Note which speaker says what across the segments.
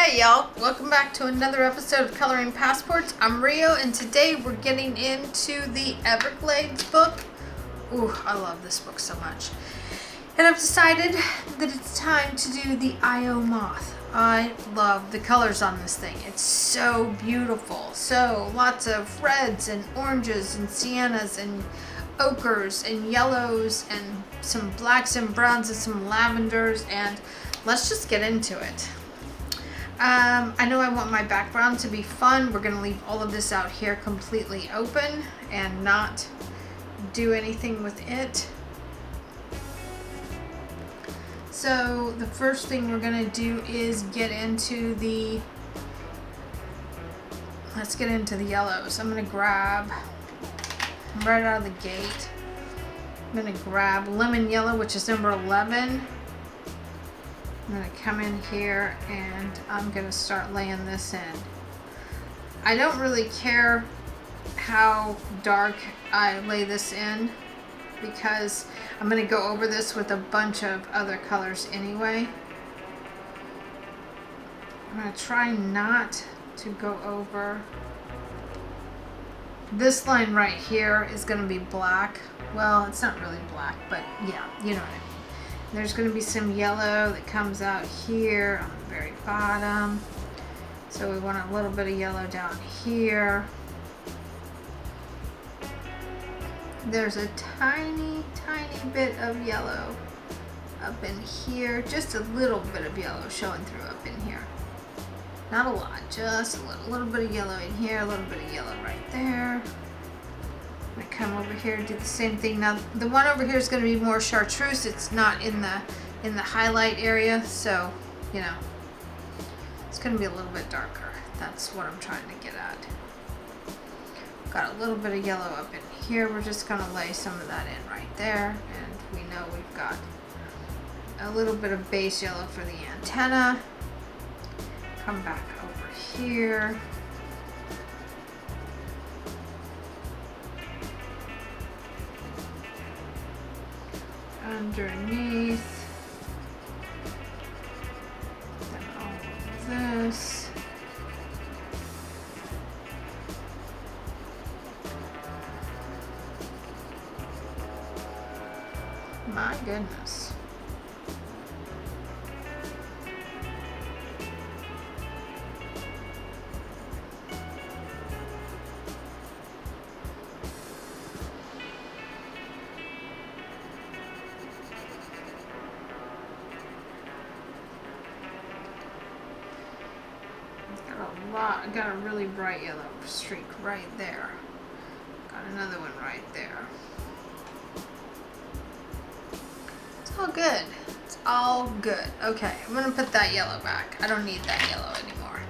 Speaker 1: Hey y'all, welcome back to another episode of Coloring Passports. I'm Rio and today we're getting into the Everglades book. Ooh, I love this book so much. And I've decided that it's time to do the Io Moth. I love the colors on this thing. It's so beautiful. So lots of reds and oranges and siennas and ochres and yellows and some blacks and browns and some lavenders, and let's just get into it. I know I want my background to be fun. We're going to leave all of this out here completely open and not do anything with it. So the first thing we're going to do is get into the, let's get into the yellows. I'm going to grab, right out of the gate, I'm going to grab lemon yellow, which is number 11. I'm going to come in here and I'm going to start laying this in. I don't really care how dark I lay this in because I'm going to go over this with a bunch of other colors anyway. I'm going to try not to go over. This line right here is going to be black. Well, it's not really black, but yeah, you know what I mean. There's going to be some yellow that comes out here on the very bottom. So we want a little bit of yellow down here. There's a tiny, tiny bit of yellow up in here. Just a little bit of yellow showing through up in here. Not a lot, just a little bit of yellow in here, a little bit of yellow right there. I'm going to come over here and do the same thing. Now the one over here is going to be more chartreuse. It's not in the highlight area, so you know it's going to be a little bit darker. That's what I'm trying to get at. Got a little bit of yellow up in here. We're just going to lay some of that in right there, and we know we've got a little bit of base yellow for the antenna. Come back over here. Underneath, then all of this. My goodness. I got a really bright yellow streak right there. Got another one right there. It's all good. It's all good. Okay, I'm going to put that yellow back. I don't need that yellow anymore.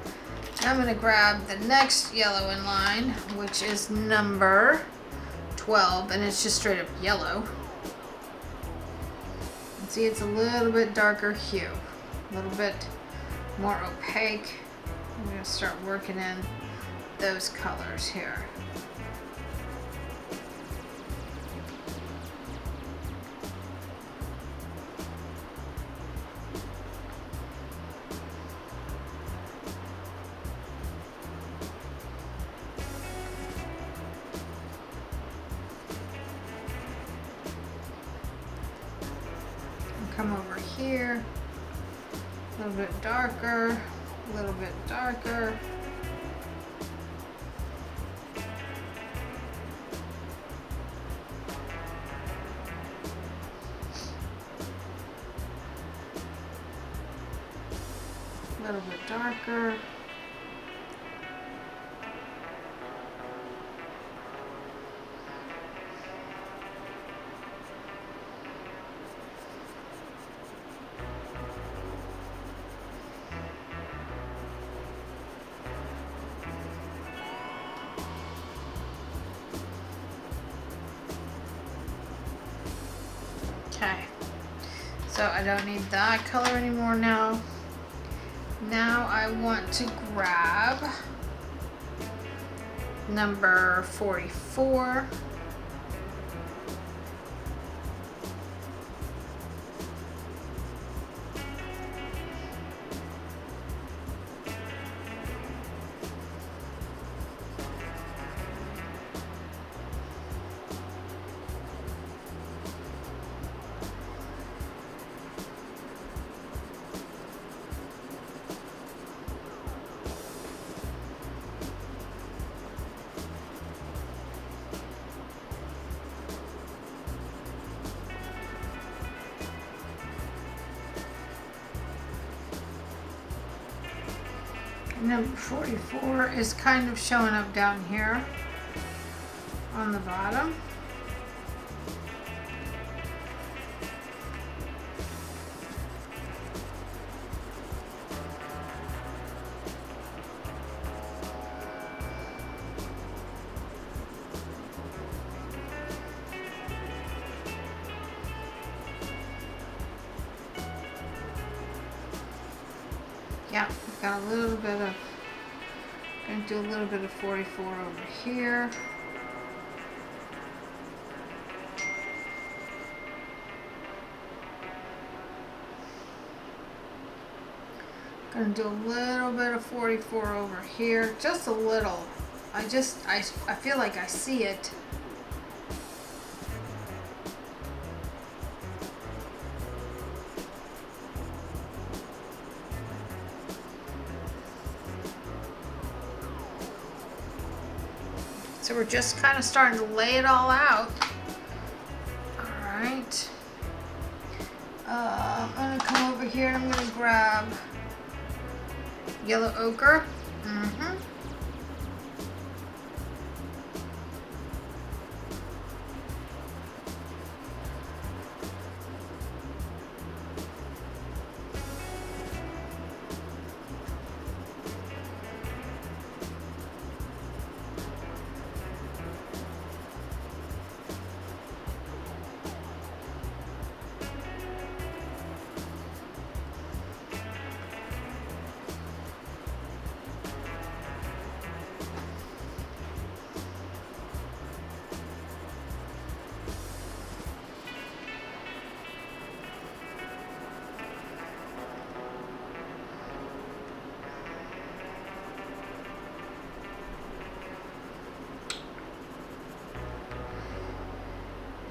Speaker 1: Now I'm going to grab the next yellow in line, which is number 12, and it's just straight up yellow. And see, it's a little bit darker hue, a little bit more opaque. I'm going to start working in those colors here. Come over here, a little bit darker. A little bit darker. A little bit darker. Okay, so I don't need that color anymore now. Now I want to grab number 44. Number 44 is kind of showing up down here on the bottom. Yeah, we've got a little bit of, gonna do a little bit of 44 over here. Gonna do a little bit of 44 over here, just a little. I feel like I see it. So we're just kind of starting to lay it all out. All right. I'm gonna come over here and I'm gonna grab yellow ochre.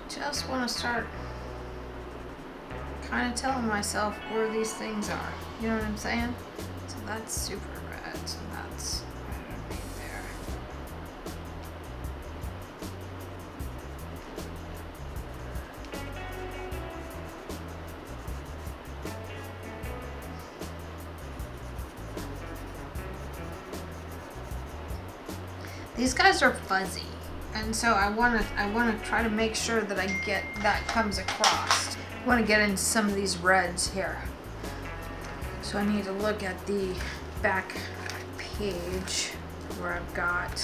Speaker 1: Just want to start kind of telling myself where these things are. You know what I'm saying? So that's super red. So that's right there. These guys are fuzzy. And so I want to try to make sure that I get that comes across. I want to get into some of these reds here. So I need to look at the back page where I've got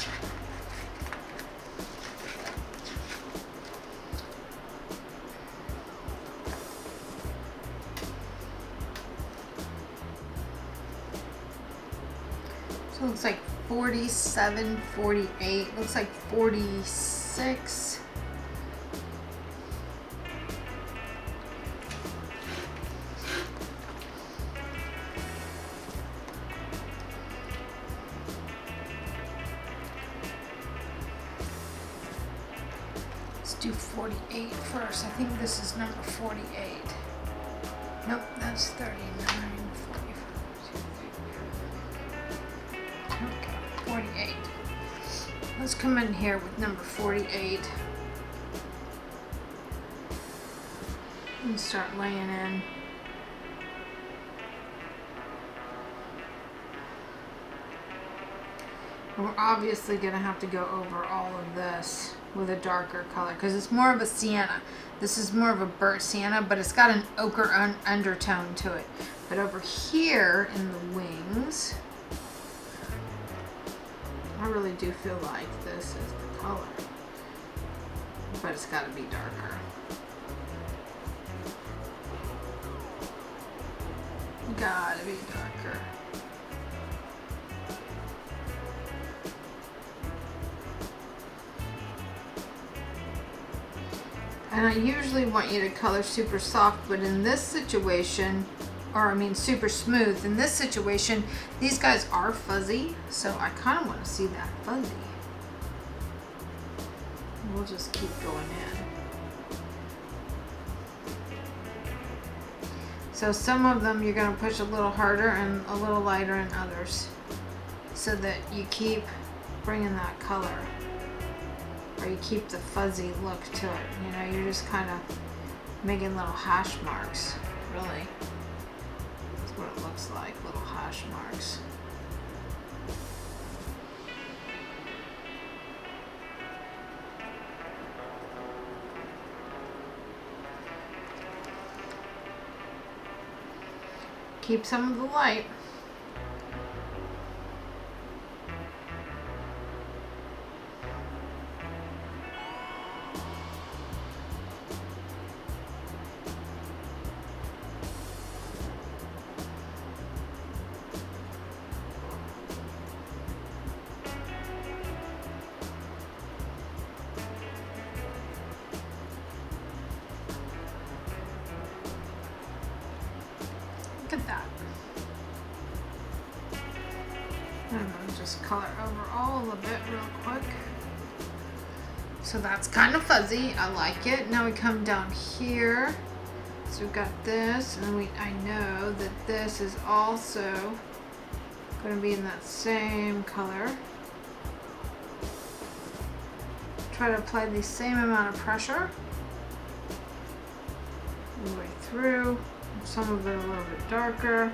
Speaker 1: so it looks like 47, 48, looks like 46. Let's do 48 first. I think this is number 48. Nope, that's 39, 48. Let's come in here with number 48 and start laying in. We're obviously going to have to go over all of this with a darker color because it's more of a sienna. This is more of a burnt sienna, but it's got an ochre undertone to it. But over here in the wings, I really do feel like this is the color, but it's got to be darker. Gotta be darker. And I usually want you to color super soft, but in this situation, or I mean super smooth, in this situation, these guys are fuzzy, so I kind of want to see that fuzzy. We'll just keep going in. So some of them you're going to push a little harder and a little lighter in others, so that you keep bringing that color, or you keep the fuzzy look to it. You know, you're just kind of making little hash marks, really. That's what it looks like, little hash marks. keep some of the light. Look at that. And then just color over all of it real quick. So that's kind of fuzzy. I like it. Now we come down here. So we've got this, and I know that this is also going to be in that same color. Try to apply the same amount of pressure all the way through. Some of it a little bit darker.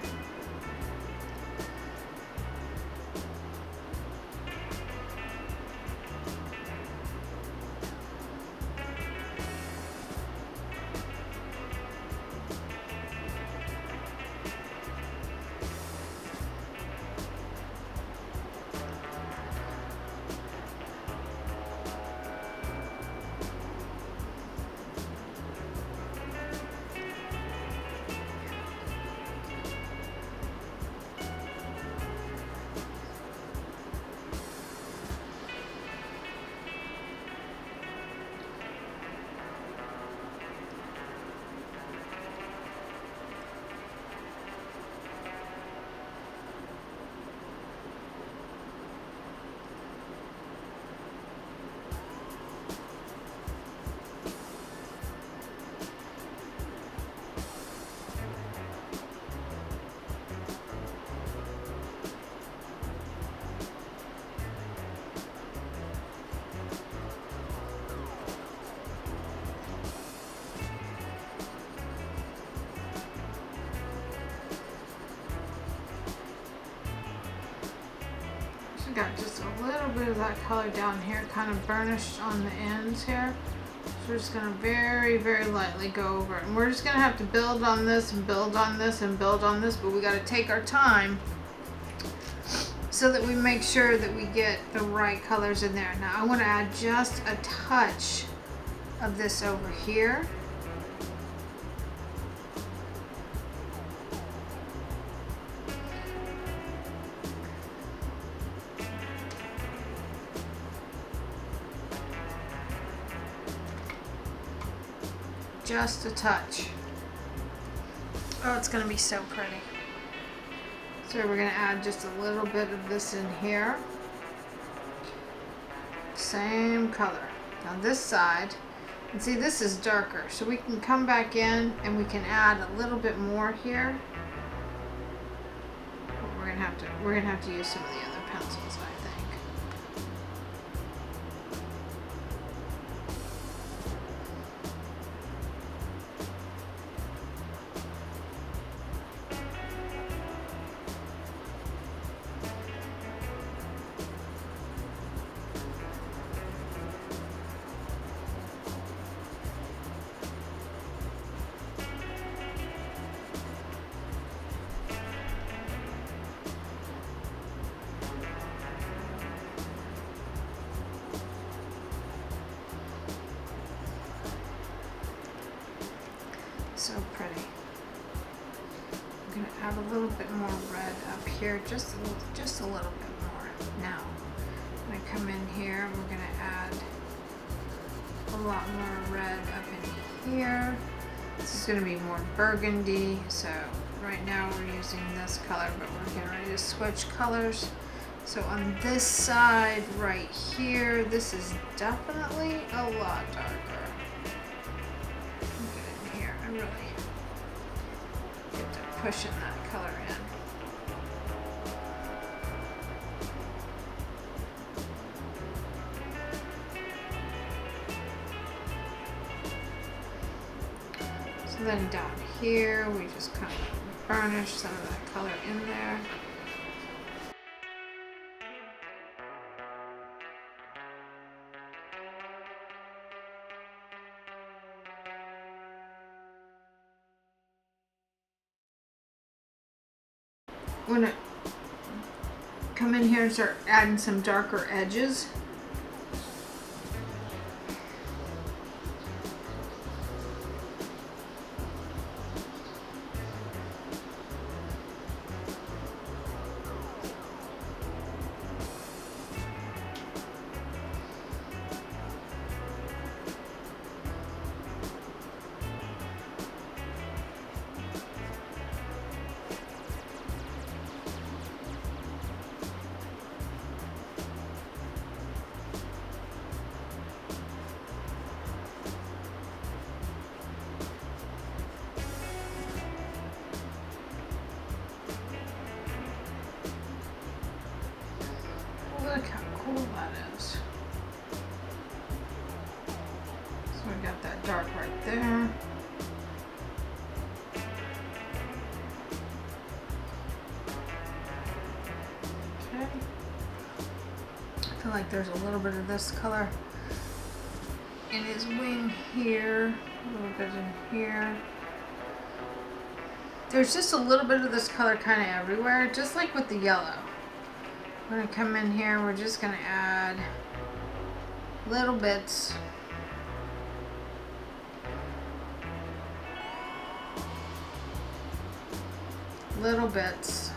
Speaker 1: Got just a little bit of that color down here, kind of burnished on the ends here. So we're just going to very, very lightly go over it. And we're just going to have to build on this and build on this and build on this, but we got to take our time so that we make sure that we get the right colors in there. Now I want to add just a touch of this over here. Just a touch. Oh, it's going to be so pretty. So we're going to add just a little bit of this in here. Same color. Now this side, and see this is darker, so we can come back in and we can add a little bit more here. But we're going to have to use some of the other pencils, I think. So pretty. I'm going to add a little bit more red up here, just a little bit more. Now, I'm going to come in here, we're going to add a lot more red up in here. This is going to be more burgundy, so right now we're using this color, but we're getting ready to switch colors. So on this side right here, this is definitely a lot darker. Really get to pushing that color in. So then down here, we just kind of burnish some of that color in there. I'm gonna come in here and start adding some darker edges. Look how cool that is. So we got that dark right there. Okay. I feel like there's a little bit of this color in his wing here, a little bit in here. There's just a little bit of this color kind of everywhere, just like with the yellow. I'm going to come in here, we're just going to add little bits. Little bits.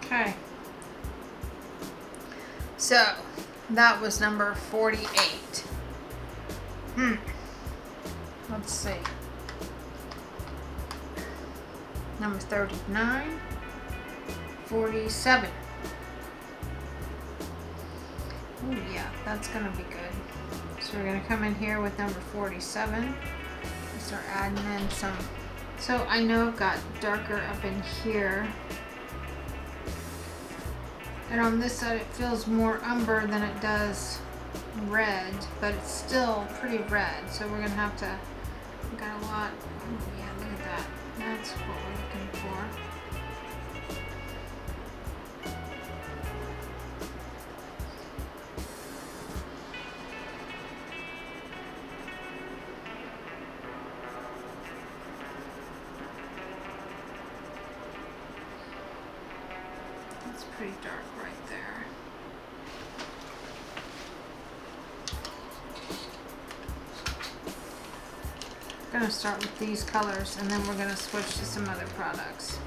Speaker 1: Okay, so that was number 48. Let's see. Number 39, 47. Oh yeah, that's gonna be good. So we're gonna come in here with number 47 and start adding in some. So I know I've got darker up in here. And on this side it feels more umber than it does red, but it's still pretty red. So we're gonna have to, we got a lot, oh yeah, look at that. That's what we're looking for. That's pretty dark right there. I'm gonna start with these colors and then we're gonna switch to some other products.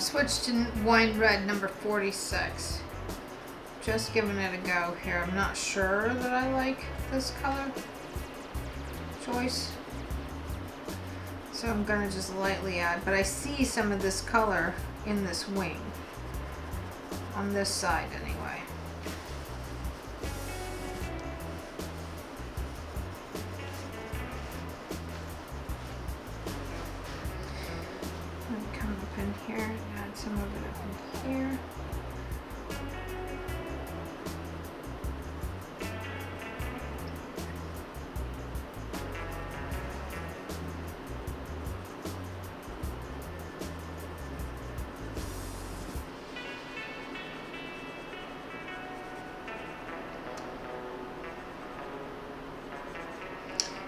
Speaker 1: switched to wine red number 46. Just giving it a go here. I'm not sure that I like this color choice, so I'm gonna just lightly add, but I see some of this color in this wing on this side anyway. And come up in here and add some of it up in here.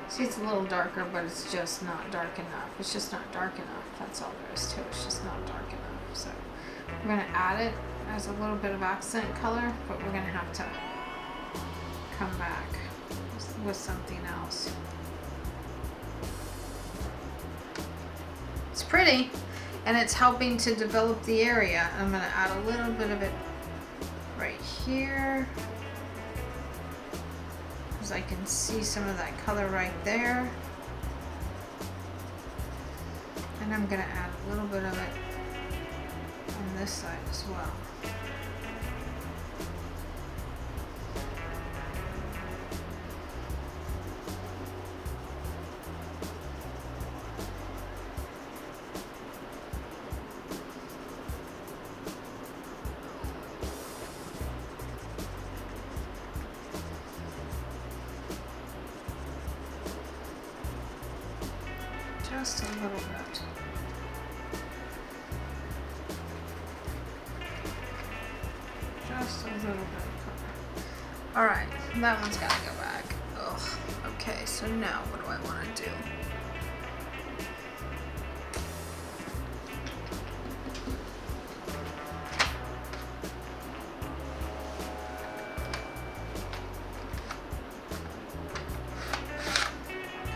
Speaker 1: See, it's a little darker, but it's just not dark enough. It's just not dark enough. That's all there is to it. It's just not dark enough. So we're going to add it as a little bit of accent color, but we're going to have to come back with something else. It's pretty, and it's helping to develop the area. I'm going to add a little bit of it right here. I can see some of that color right there, and I'm going to add a little bit of it on this side as well. Just a little bit. Just a little bit of color. Alright, that one's got to go back. Ugh. Okay, so now what do I want to do?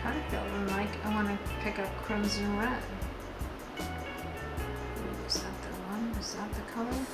Speaker 1: Kind of feeling like I want to pick up crimson red. Ooh, is that the one? Is that the color?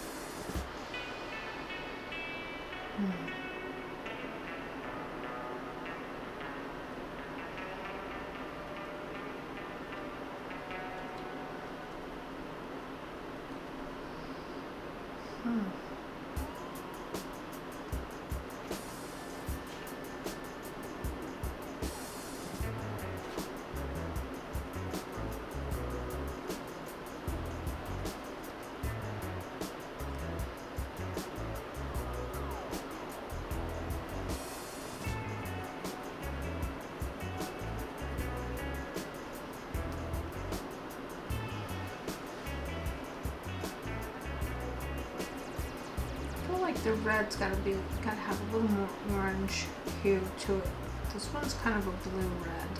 Speaker 1: The red's gotta have a little more orange hue to it. This one's kind of a blue red,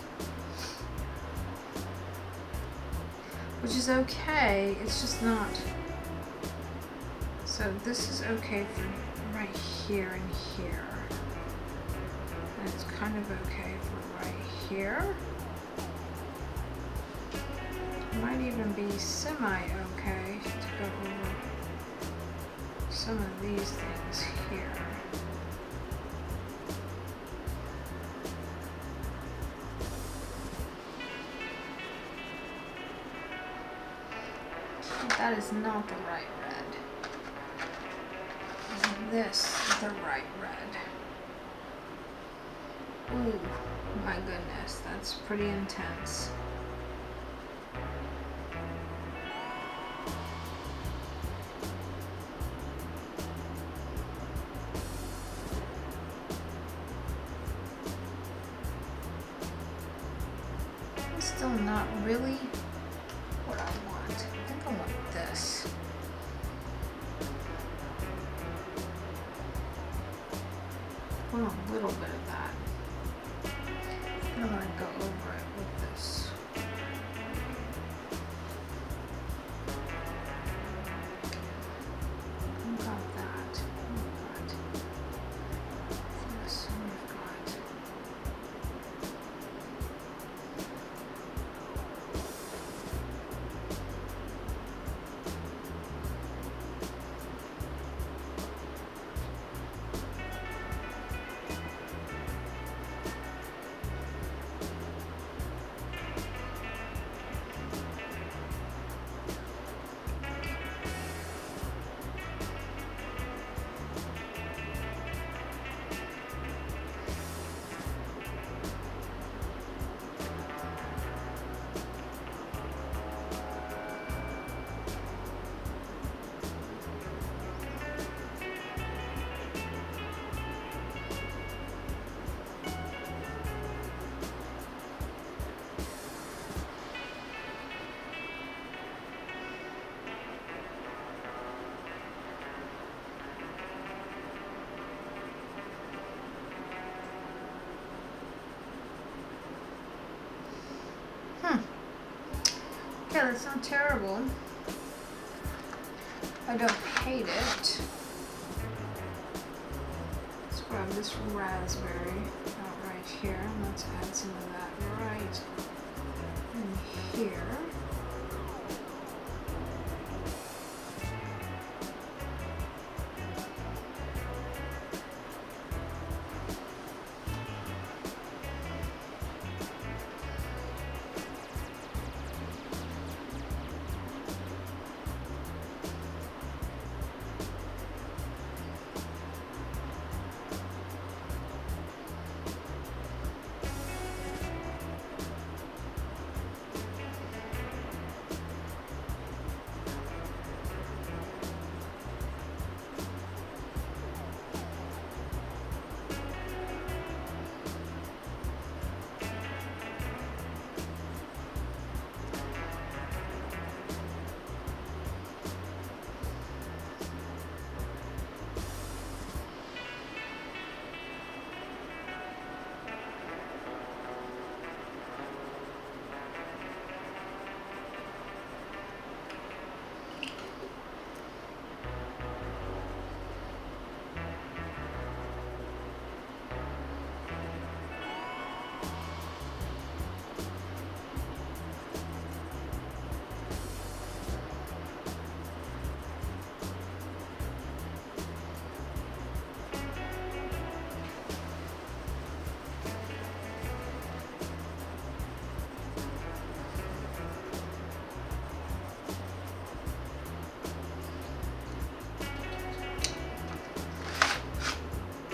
Speaker 1: which is okay. It's just not. So this is okay for right here and here, and it's kind of okay for right here. It might even be semi-okay to go over some of these things here. But that is not the right red. This is the right red. Ooh, my goodness, that's pretty intense. Still not really what I want. I think I want this. I want a little bit of that. I don't want to go over it with this. I've got that. I've got this. I've got. It's not terrible. I don't hate it. Let's grab this raspberry out right here, and let's add some of that right in here.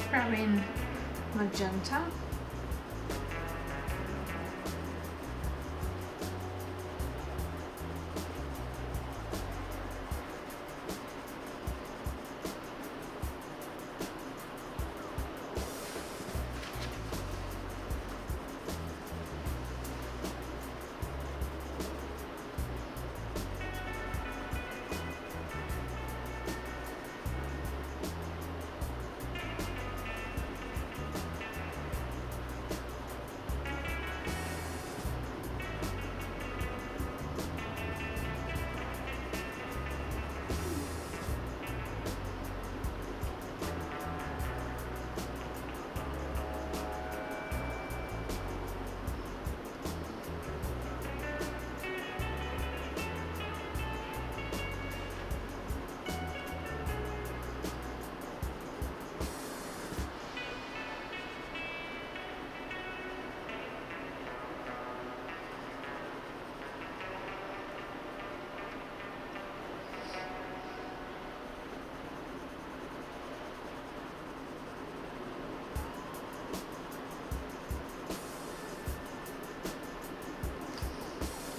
Speaker 1: Grabbing magenta.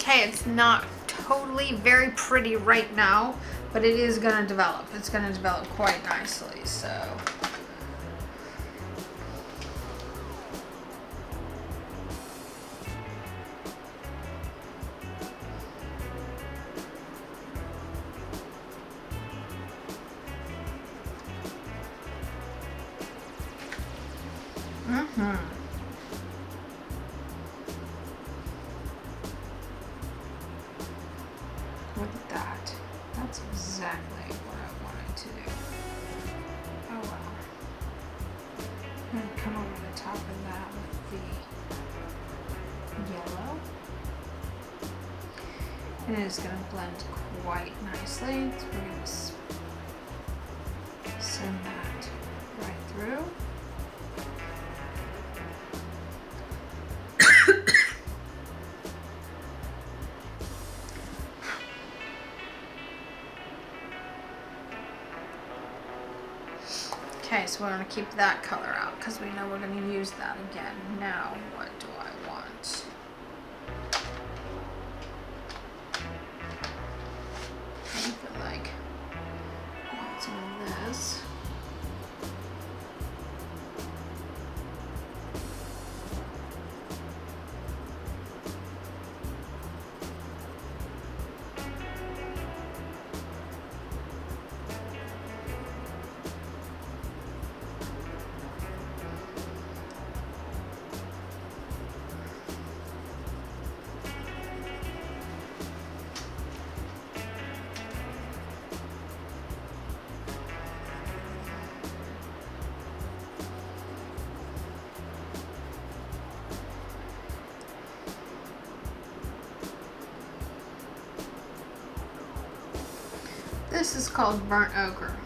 Speaker 1: Okay, it's not totally very pretty right now, but it is going to develop. It's going to develop quite nicely, so. Look at that. That's exactly what I wanted to do. Oh well. I'm going to come over the top of that with the yellow. And it's going to blend quite nicely. So we're going to send that right through. Okay, so we're going to keep that color out because we know we're going to use that again. Now, what do I want? I feel like I want some of this. This is called burnt ochre.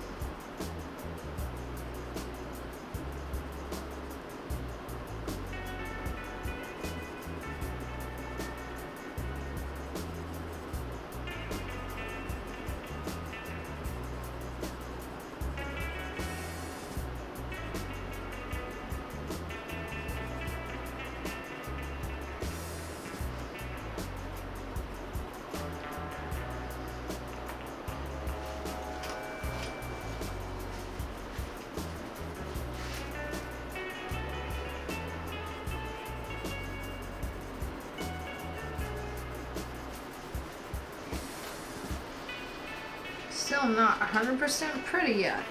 Speaker 1: Still not 100% pretty yet,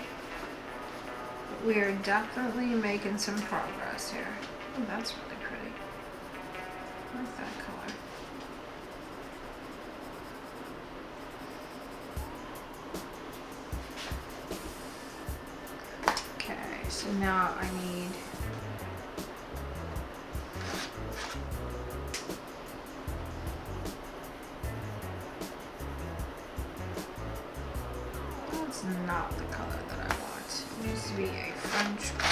Speaker 1: but we are definitely making some progress here. Oh, that's really pretty. I like that color. Okay, so now I need not the color that I want. It needs to be a French gray.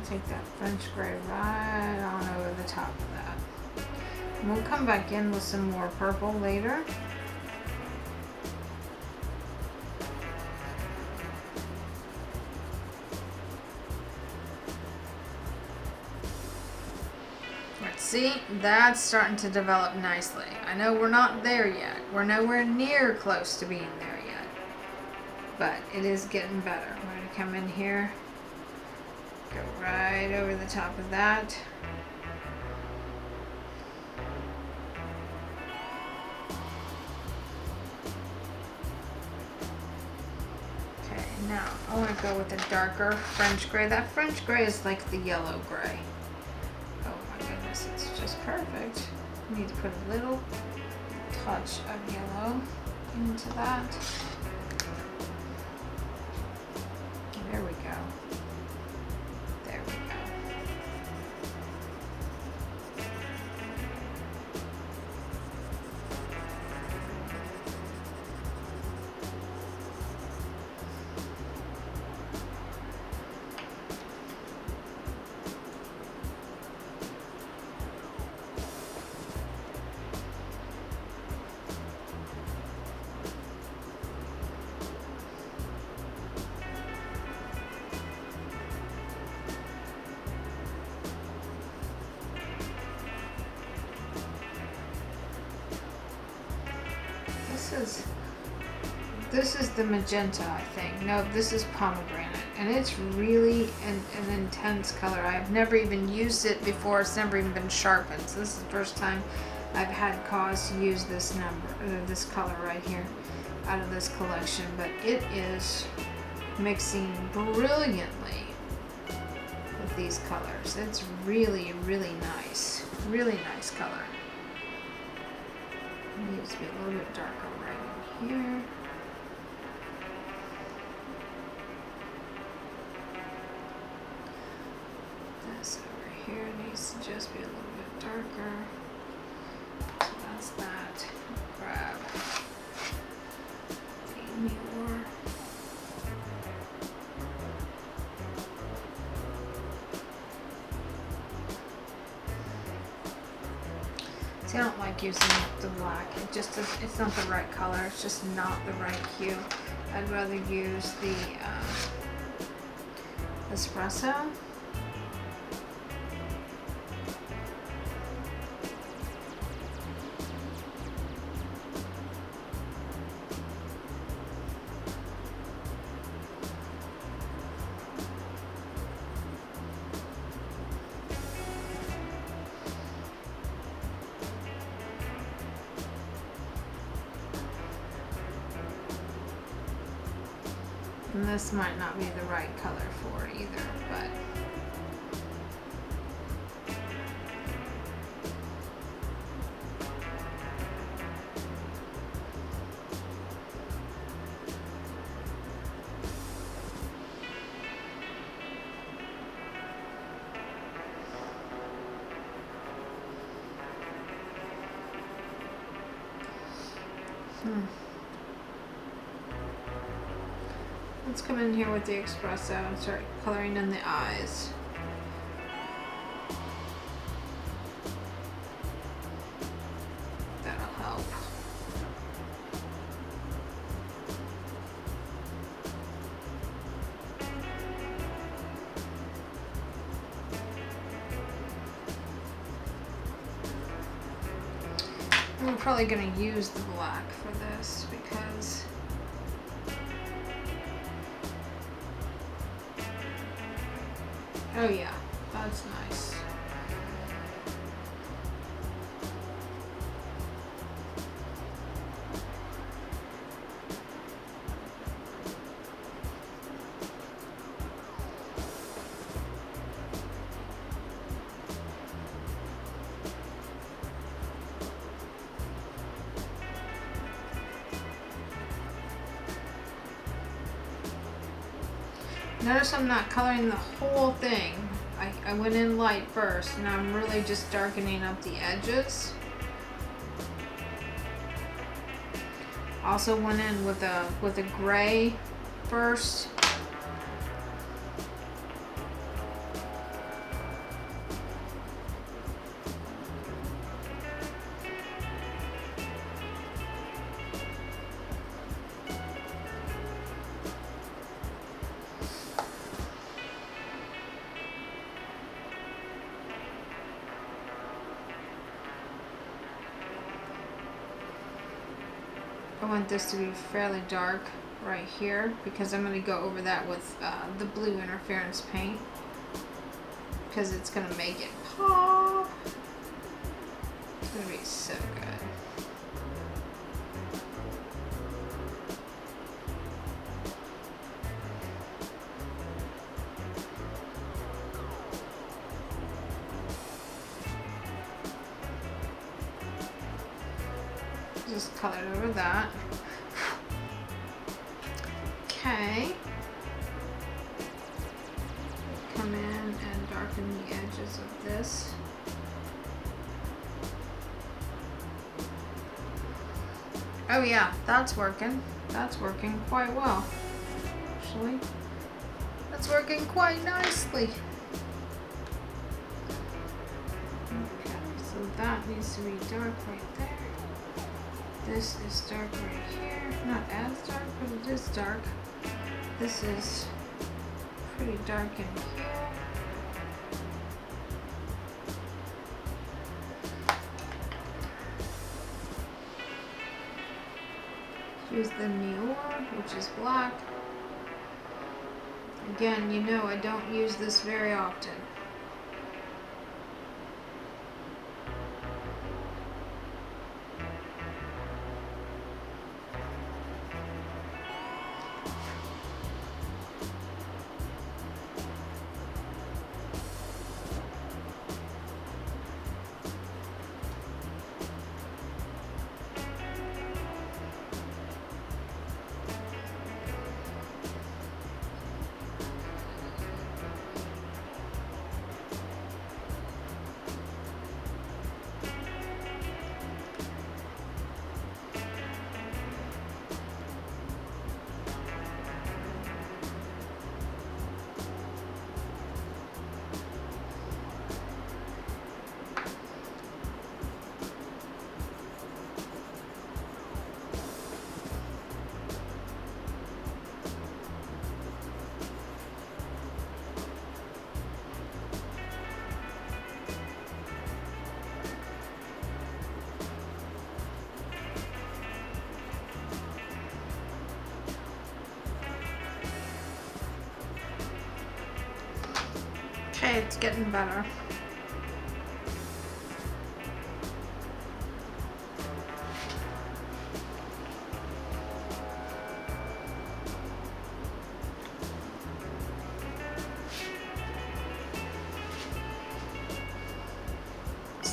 Speaker 1: Take that French gray right on over the top of that. And we'll come back in with some more purple later. Let's see, that's starting to develop nicely. I know we're not there yet. We're nowhere near close to being there yet. But it is getting better. We're going to come in here. Go right over the top of that. Okay, now I want to go with a darker French gray. That French gray is like the yellow gray. Oh my goodness, it's just perfect. I need to put a little touch of yellow into that. There we go. There we go. This is the magenta, I think. No, this is pomegranate, and it's really an intense color. I've never even used it before. It's never even been sharpened. So this is the first time I've had cause to use this this color right here out of this collection. But it is mixing brilliantly with these colors. It's really, really nice. Really nice color. It needs to be a little bit darker right in here. This over here needs to just be a little bit darker. So that's that. Grab the more. See, I don't like using the black. It just does, it's not the right color. It's just not the right hue. I'd rather use the espresso. And this might not be the right color for it either, but let's come in here with the espresso and start coloring in the eyes. That'll help. I'm probably going to use the black for this because oh yeah, that's nice. Notice I'm not coloring the whole thing. I went in light first, and I'm really just darkening up the edges. Also went in with a gray first. I want this to be fairly dark right here because I'm going to go over that with the blue interference paint because it's going to make it pop. It's going to be so good. Just colored over that. Okay. Come in and darken the edges of this. Oh yeah, that's working. That's working quite well. Actually, that's working quite nicely. Okay, so that needs to be dark right there. This is dark right here. Not as dark, but it is dark. This is pretty dark in here. Use the Nior, which is black. Again, you know I don't use this very often. Okay, it's getting better.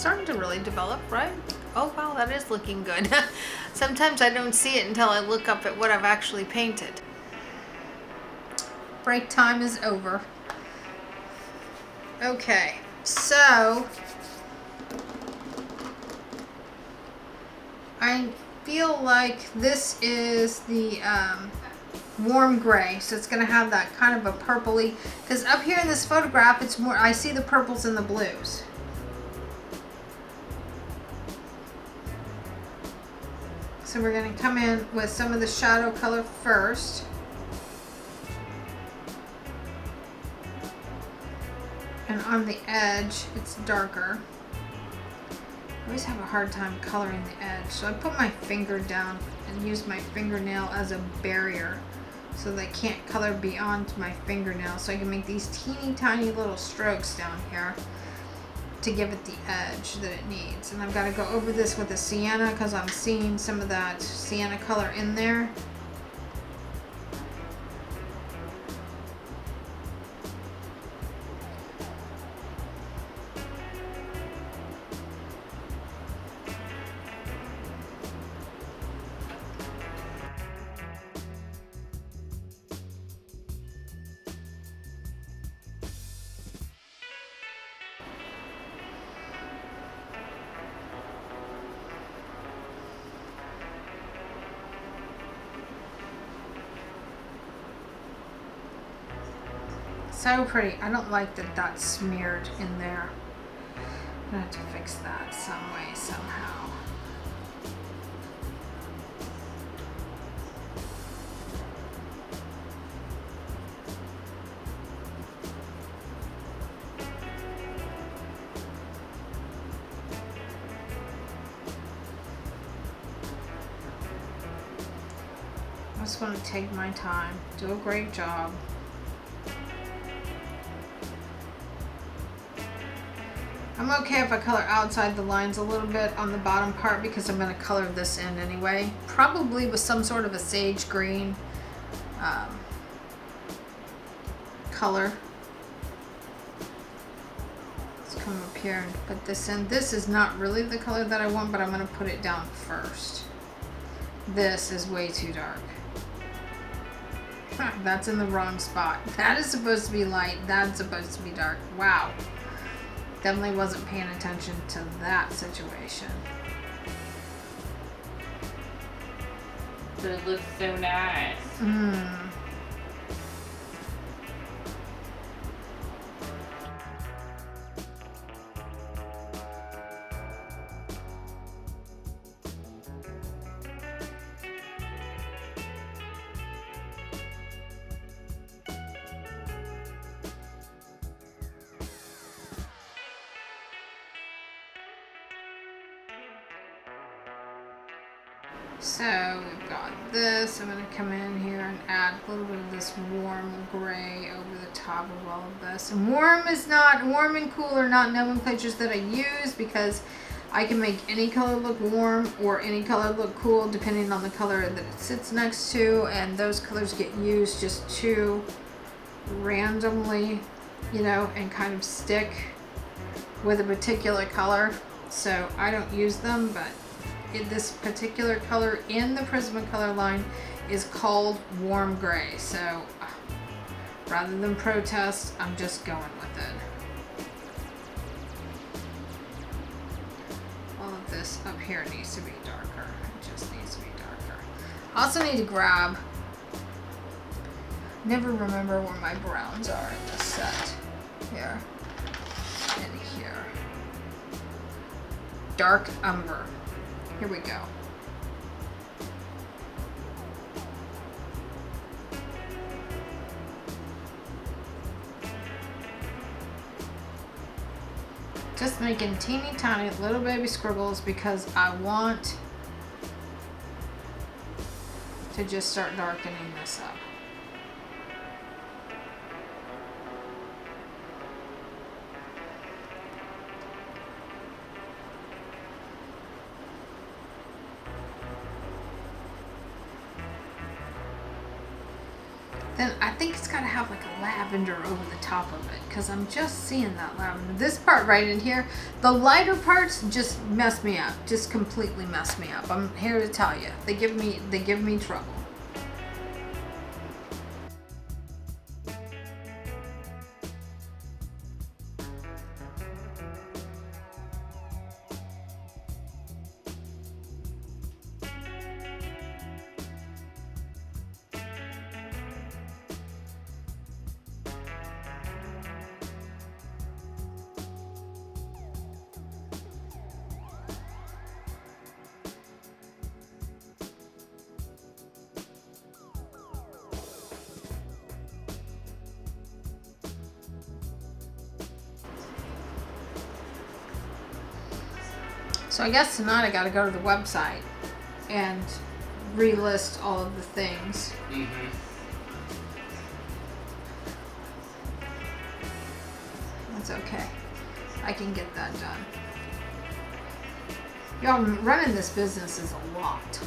Speaker 1: starting to really develop, right? Oh wow, that is looking good. Sometimes I don't see it until I look up at what I've actually painted. Break time is over. Okay, so I feel like this is the warm gray, so it's going to have that kind of a purpley, because up here in this photograph it's more, I see the purples and the blues. So we're going to come in with some of the shadow color first. And on the edge it's darker. I always have a hard time coloring the edge, so I put my finger down and use my fingernail as a barrier so that I can't color beyond my fingernail, so I can make these teeny tiny little strokes down here to give it the edge that it needs. And I've got to go over this with a sienna because I'm seeing some of that sienna color in there. So pretty. I don't like that that's smeared in there. I'm gonna have to fix that some way, somehow. I just want to take my time, do a great job. I'm okay if I color outside the lines a little bit on the bottom part because I'm going to color this in anyway. Probably with some sort of a sage green color. Let's come up here and put this in. This is not really the color that I want, but I'm going to put it down first. This is way too dark. That's in the wrong spot. That is supposed to be light. That's supposed to be dark. Wow. Definitely wasn't paying attention to that situation.
Speaker 2: But it looks so nice.
Speaker 1: So we've got this. I'm going to come in here and add a little bit of this warm gray over the top of all of this. And warm and cool are not nomenclatures that I use because I can make any color look warm or any color look cool depending on the color that it sits next to, and those colors get used just too randomly, you know, and kind of stick with a particular color. So I don't use them, but this particular color in the Prismacolor line is called warm gray. So rather than protest, I'm just going with it. All of this up here needs to be darker. It just needs to be darker. I also need to grab, never remember where my browns are in this set. Here and here. Dark umber. Here we go. Just making teeny tiny little baby scribbles because I want to just start darkening this up. Then I think it's got to have like a lavender over the top of it because I'm just seeing that lavender. This part right in here, the lighter parts just mess me up, just completely mess me up. I'm here to tell you, they give me trouble. So I guess tonight I got to go to the website and relist all of the things.
Speaker 3: Mm-hmm.
Speaker 1: That's okay. I can get that done. Y'all, running this business is a lot.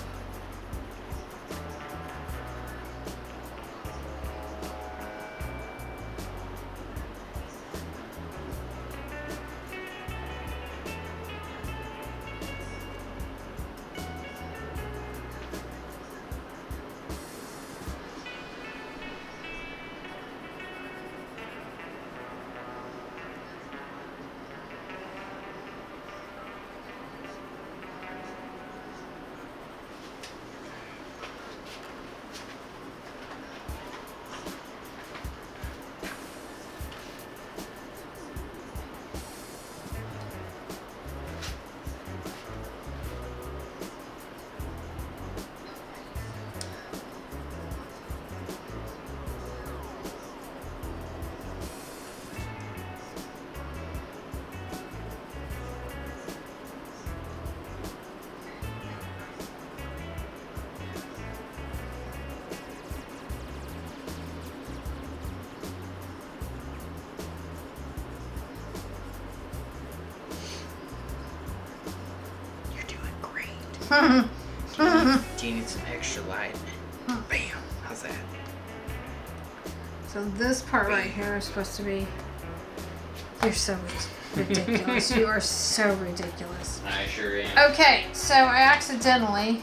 Speaker 3: Do you need some extra light? Bam! How's that?
Speaker 1: So this part right here is supposed to be... You're so ridiculous. You are so ridiculous.
Speaker 3: I sure am.
Speaker 1: Okay, so I accidentally...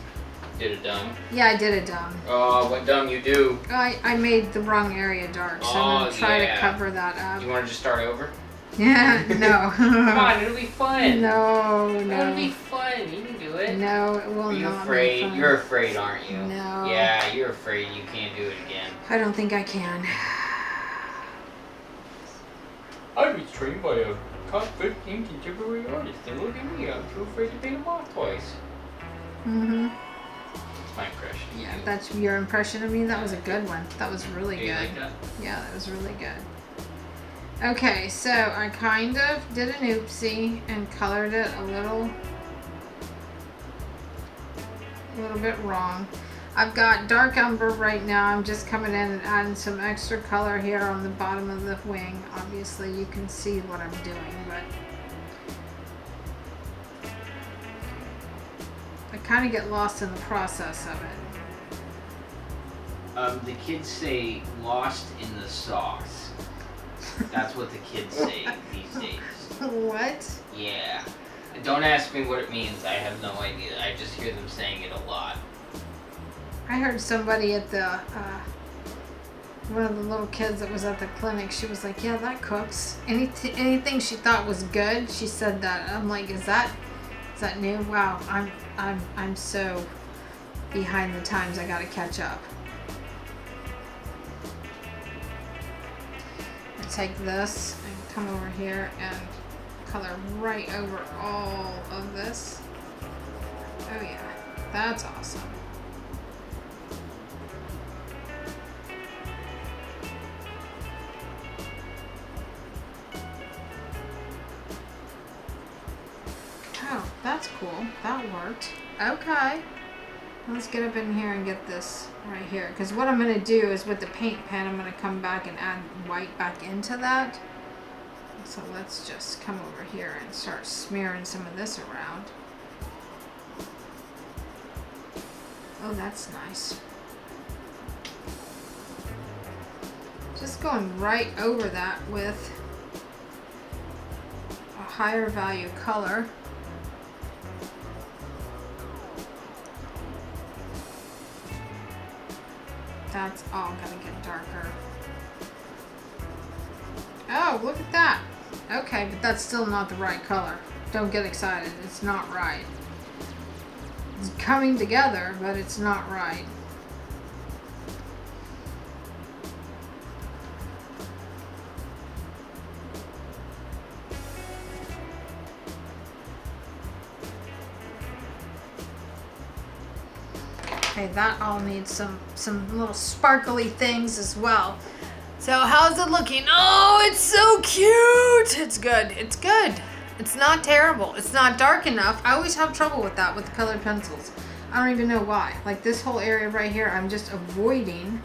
Speaker 3: Did it dumb?
Speaker 1: Yeah, I did it dumb.
Speaker 3: Oh, what dumb you do?
Speaker 1: I made the wrong area dark, so I'm going to try to cover that up.
Speaker 3: You want to just start over?
Speaker 1: Yeah, no.
Speaker 3: Come on, it'll be fun.
Speaker 1: No.
Speaker 3: It'll be fun. You can do it.
Speaker 1: No, it will
Speaker 3: Are you
Speaker 1: not
Speaker 3: afraid?
Speaker 1: be fun.
Speaker 3: You're afraid, aren't you?
Speaker 1: No.
Speaker 3: Yeah, you're afraid you can't do it again.
Speaker 1: I don't think I can.
Speaker 3: I was trained by a top 15 contemporary artist, and look at me, I'm too afraid to paint a moth twice.
Speaker 1: Mm-hmm.
Speaker 3: That's my impression.
Speaker 1: Yeah, that's your impression of me? That was a good one. That was really
Speaker 3: Do you
Speaker 1: good.
Speaker 3: like that?
Speaker 1: Yeah, that was really good. Okay, so I kind of did an oopsie and colored it a little bit wrong. I've got dark umber right now. I'm just coming in and adding some extra color here on the bottom of the wing. Obviously you can see what I'm doing, but I kind of get lost in the process of it.
Speaker 3: The kids say lost in the sauce. That's what the kids say these days.
Speaker 1: What?
Speaker 3: Yeah. Don't ask me what it means. I have no idea. I just hear them saying it a lot.
Speaker 1: I heard somebody at the, one of the little kids that was at the clinic, she was like, yeah, that cooks. Anything she thought was good, she said that. I'm like, is that new? Wow, I'm so behind the times. I gotta catch up. I take this and come over here and color right over all of this. Oh yeah, that's awesome. Oh, that's cool. That worked. Okay. Let's get up in here and get this right here. Because what I'm going to do is with the paint pen, I'm going to come back and add white back into that. So let's just come over here and start smearing some of this around. Oh, that's nice. Just going right over that with a higher value color. That's all gonna get darker. Oh, look at that. Okay, but that's still not the right color. Don't get excited, it's not right. It's coming together, but it's not right. Okay, that all needs some little sparkly things as well. So how's it looking? Oh, it's so cute. It's good. It's good. It's not terrible. It's not dark enough. I always have trouble with that with colored pencils. I don't even know why. Like this whole area right here, I'm just avoiding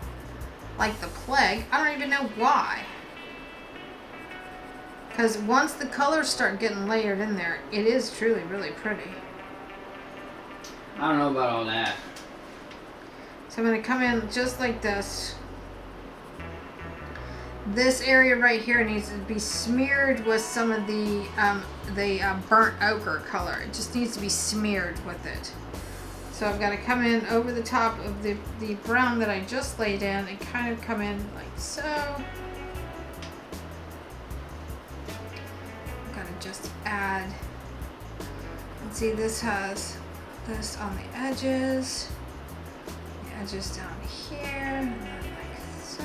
Speaker 1: like the plague. I don't even know why. Because once the colors start getting layered in there, it is truly really pretty.
Speaker 4: I don't know about all that.
Speaker 1: So I'm going to come in just like this. This area right here needs to be smeared with some of the burnt ochre color. It just needs to be smeared with it. So I've got to come in over the top of the brown that I just laid in and kind of come in like so. I've got to just add. And see, this has this on the edges. The edges down here. And then like so.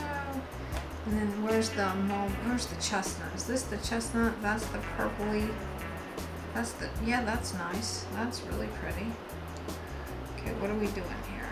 Speaker 1: And then where's the chestnut? Is this the chestnut? That's the purpley. That's the, yeah, that's nice. That's really pretty. Okay, what are we doing here?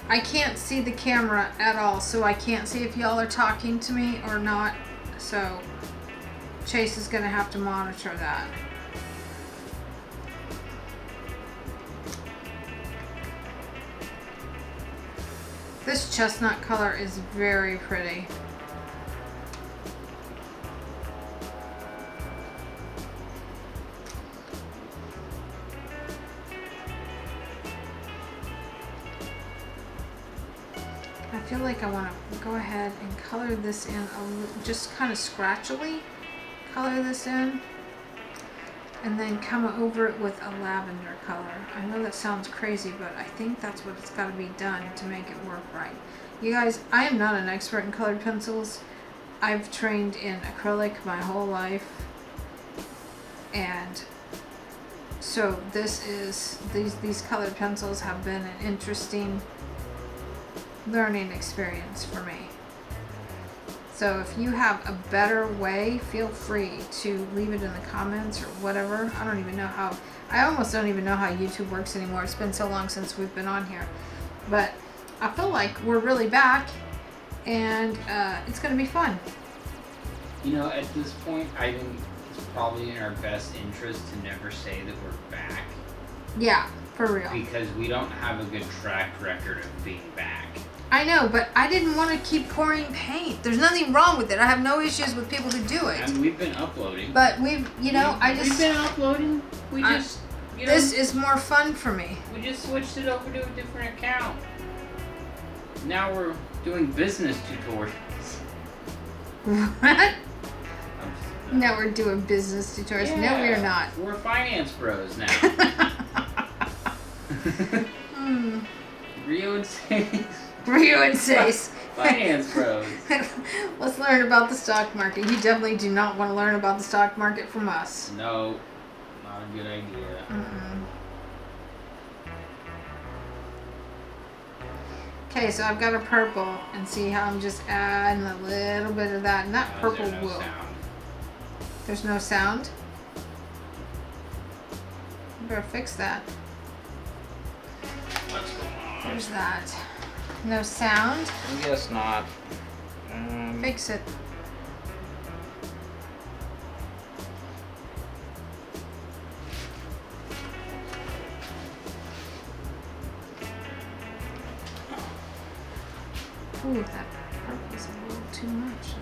Speaker 1: I can't see the camera at all, so I can't see if y'all are talking to me or not. So Chase is gonna have to monitor that. This chestnut color is very pretty. I feel like I want to go ahead and color this in, just kind of scratchily color this in, and then come over it with a lavender color. I know that sounds crazy, but I think that's what it's got to be done to make it work right. You guys, I am not an expert in colored pencils. I've trained in acrylic my whole life, and so this is, these colored pencils have been an interesting learning experience for me. So if you have a better way, feel free to leave it in the comments or whatever. I don't even know how, I almost don't even know how YouTube works anymore. It's been so long since we've been on here. But I feel like we're really back, and it's going to be fun.
Speaker 4: You know, at this point, I think it's probably in our best interest to never say that we're back.
Speaker 1: Yeah, for real.
Speaker 4: Because we don't have a good track record of being back.
Speaker 1: I know, but I didn't want to keep pouring paint. There's nothing wrong with it. I have no issues with people who do it.
Speaker 4: And we've been uploading.
Speaker 1: But we've, you know,
Speaker 4: We've been uploading. We just, you know.
Speaker 1: This is more fun for me.
Speaker 4: We just switched it over to a different account. Now we're doing business tutorials.
Speaker 1: What? Now we're doing business tutorials.
Speaker 4: Yeah,
Speaker 1: No, we're not.
Speaker 4: We're finance bros now. Rio and Sace.
Speaker 1: Rio and Sace.
Speaker 4: Finance bros.
Speaker 1: Let's learn about the stock market. You definitely do not want to learn about the stock market from us.
Speaker 4: No, not a good idea.
Speaker 1: Okay, so I've got a purple, and see how I'm just adding a little bit of that, and that purple
Speaker 4: There's no
Speaker 1: will.
Speaker 4: sound.
Speaker 1: There's no sound? You better fix that.
Speaker 4: What's going on?
Speaker 1: There's that. No sound?
Speaker 4: I guess not.
Speaker 1: Fix it. Ooh, that purple's a little too much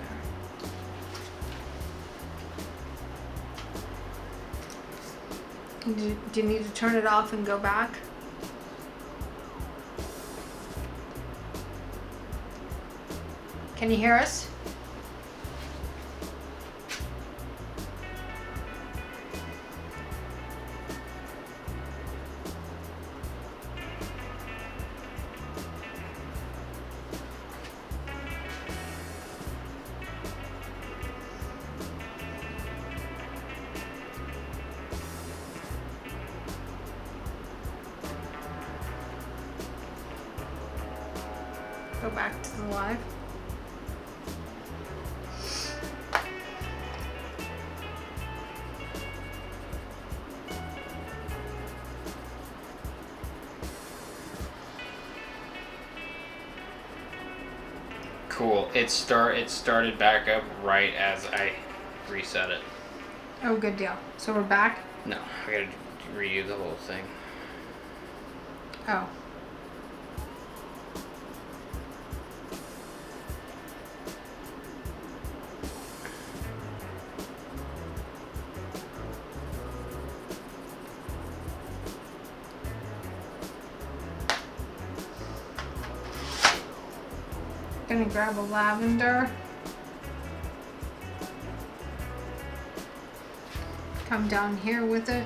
Speaker 1: there. Do you need to turn it off and go back? Can you hear us? Go back to the live.
Speaker 4: Cool. It started back up right as I reset it.
Speaker 1: Oh, good deal. So we're back?
Speaker 4: No, I gotta redo the whole thing.
Speaker 1: Oh. Gonna grab a lavender. Come down here with it.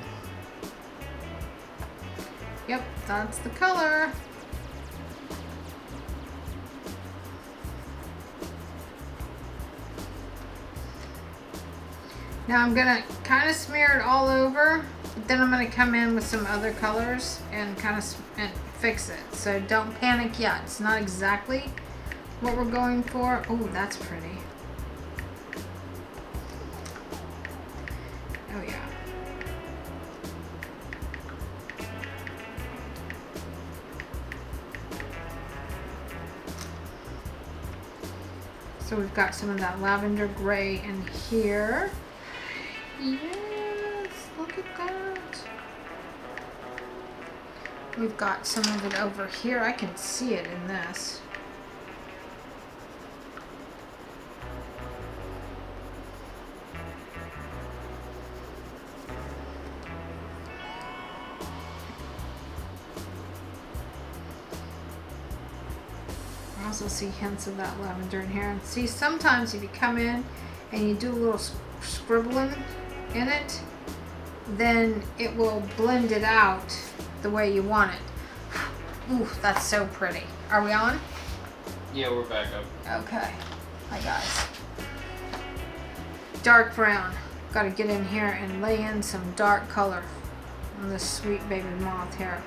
Speaker 1: Yep, that's the color. Now I'm gonna kind of smear it all over, but then I'm gonna come in with some other colors and kind of fix it. So don't panic yet. It's not exactly what we're going for. Oh, that's pretty. Oh yeah. So we've got some of that lavender gray in here. Yes, look at that. We've got some of it over here. I can see it in this. I also see hints of that lavender in here. And see, sometimes if you come in and you do a little scribbling in it, then it will blend it out the way you want it. Ooh, that's so pretty. Are we on?
Speaker 4: Yeah, we're back up.
Speaker 1: Okay. Hi guys. Dark brown. Got to get in here and lay in some dark color on this sweet baby moth here.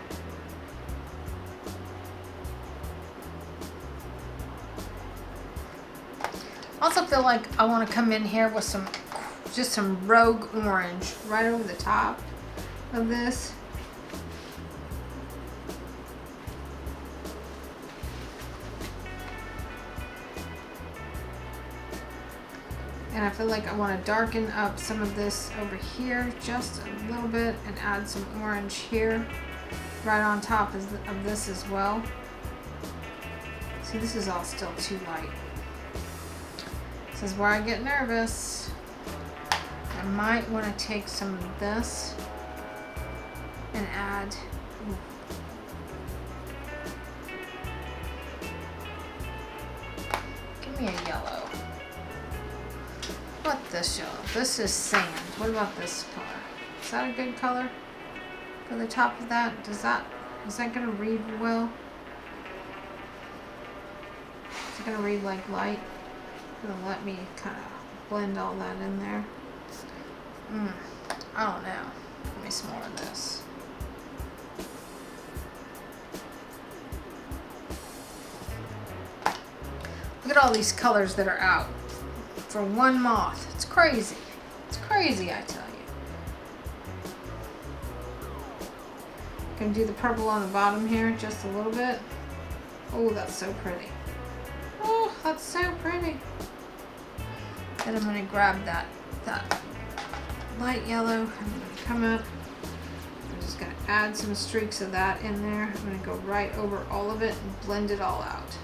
Speaker 1: Also feel like I want to come in here with just some rogue orange right over the top of this. And I feel like I want to darken up some of this over here just a little bit and add some orange here right on top of this as well. See, this is all still too light. This is where I get nervous. I might want to take some of this and add. Give me a yellow. What this yellow? This is sand. What about this color? Is that a good color for the top of that? Is that gonna read well? Is it gonna read like light? Gonna let me kind of blend all that in there. I don't know. Give me some more of this. Look at all these colors that are out for one moth. It's crazy. It's crazy, I tell you. Gonna do the purple on the bottom here just a little bit. Oh, that's so pretty. Oh, that's so pretty. Then I'm going to grab that light yellow. I'm going to come up. I'm just going to add some streaks of that in there. I'm going to go right over all of it and blend it all out.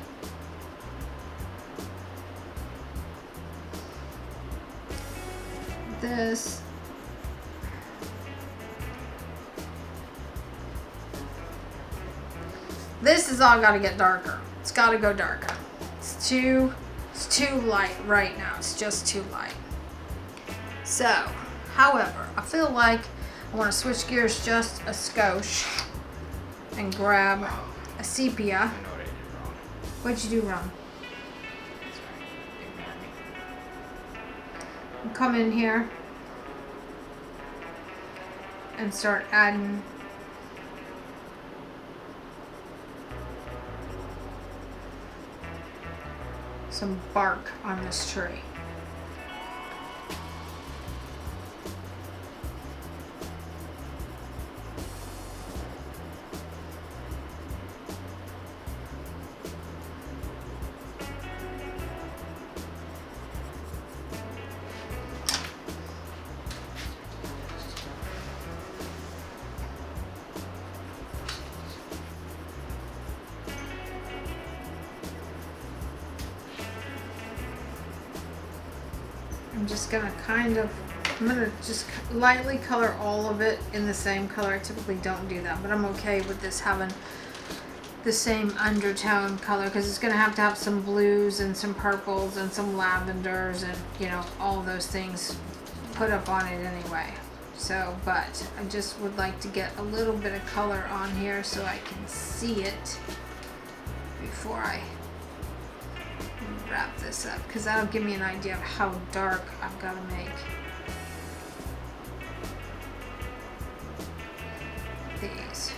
Speaker 1: this. This has all got to get darker. It's got to go darker. It's too light right now. It's just too light. So, however, I feel like I want to switch gears just a skosh and grab a sepia.
Speaker 4: I know what I did wrong.
Speaker 1: What'd you do wrong?
Speaker 4: Sorry. Ignore me.
Speaker 1: Come in here and start adding some bark on this tree. I'm just gonna I'm gonna just lightly color all of it in the same color. I typically don't do that, but I'm okay with this having the same undertone color because it's gonna have to have some blues and some purples and some lavenders and, you know, all those things put up on it anyway. So, but I just would like to get a little bit of color on here so I can see it before I wrap this up, because that'll give me an idea of how dark I've got to make these.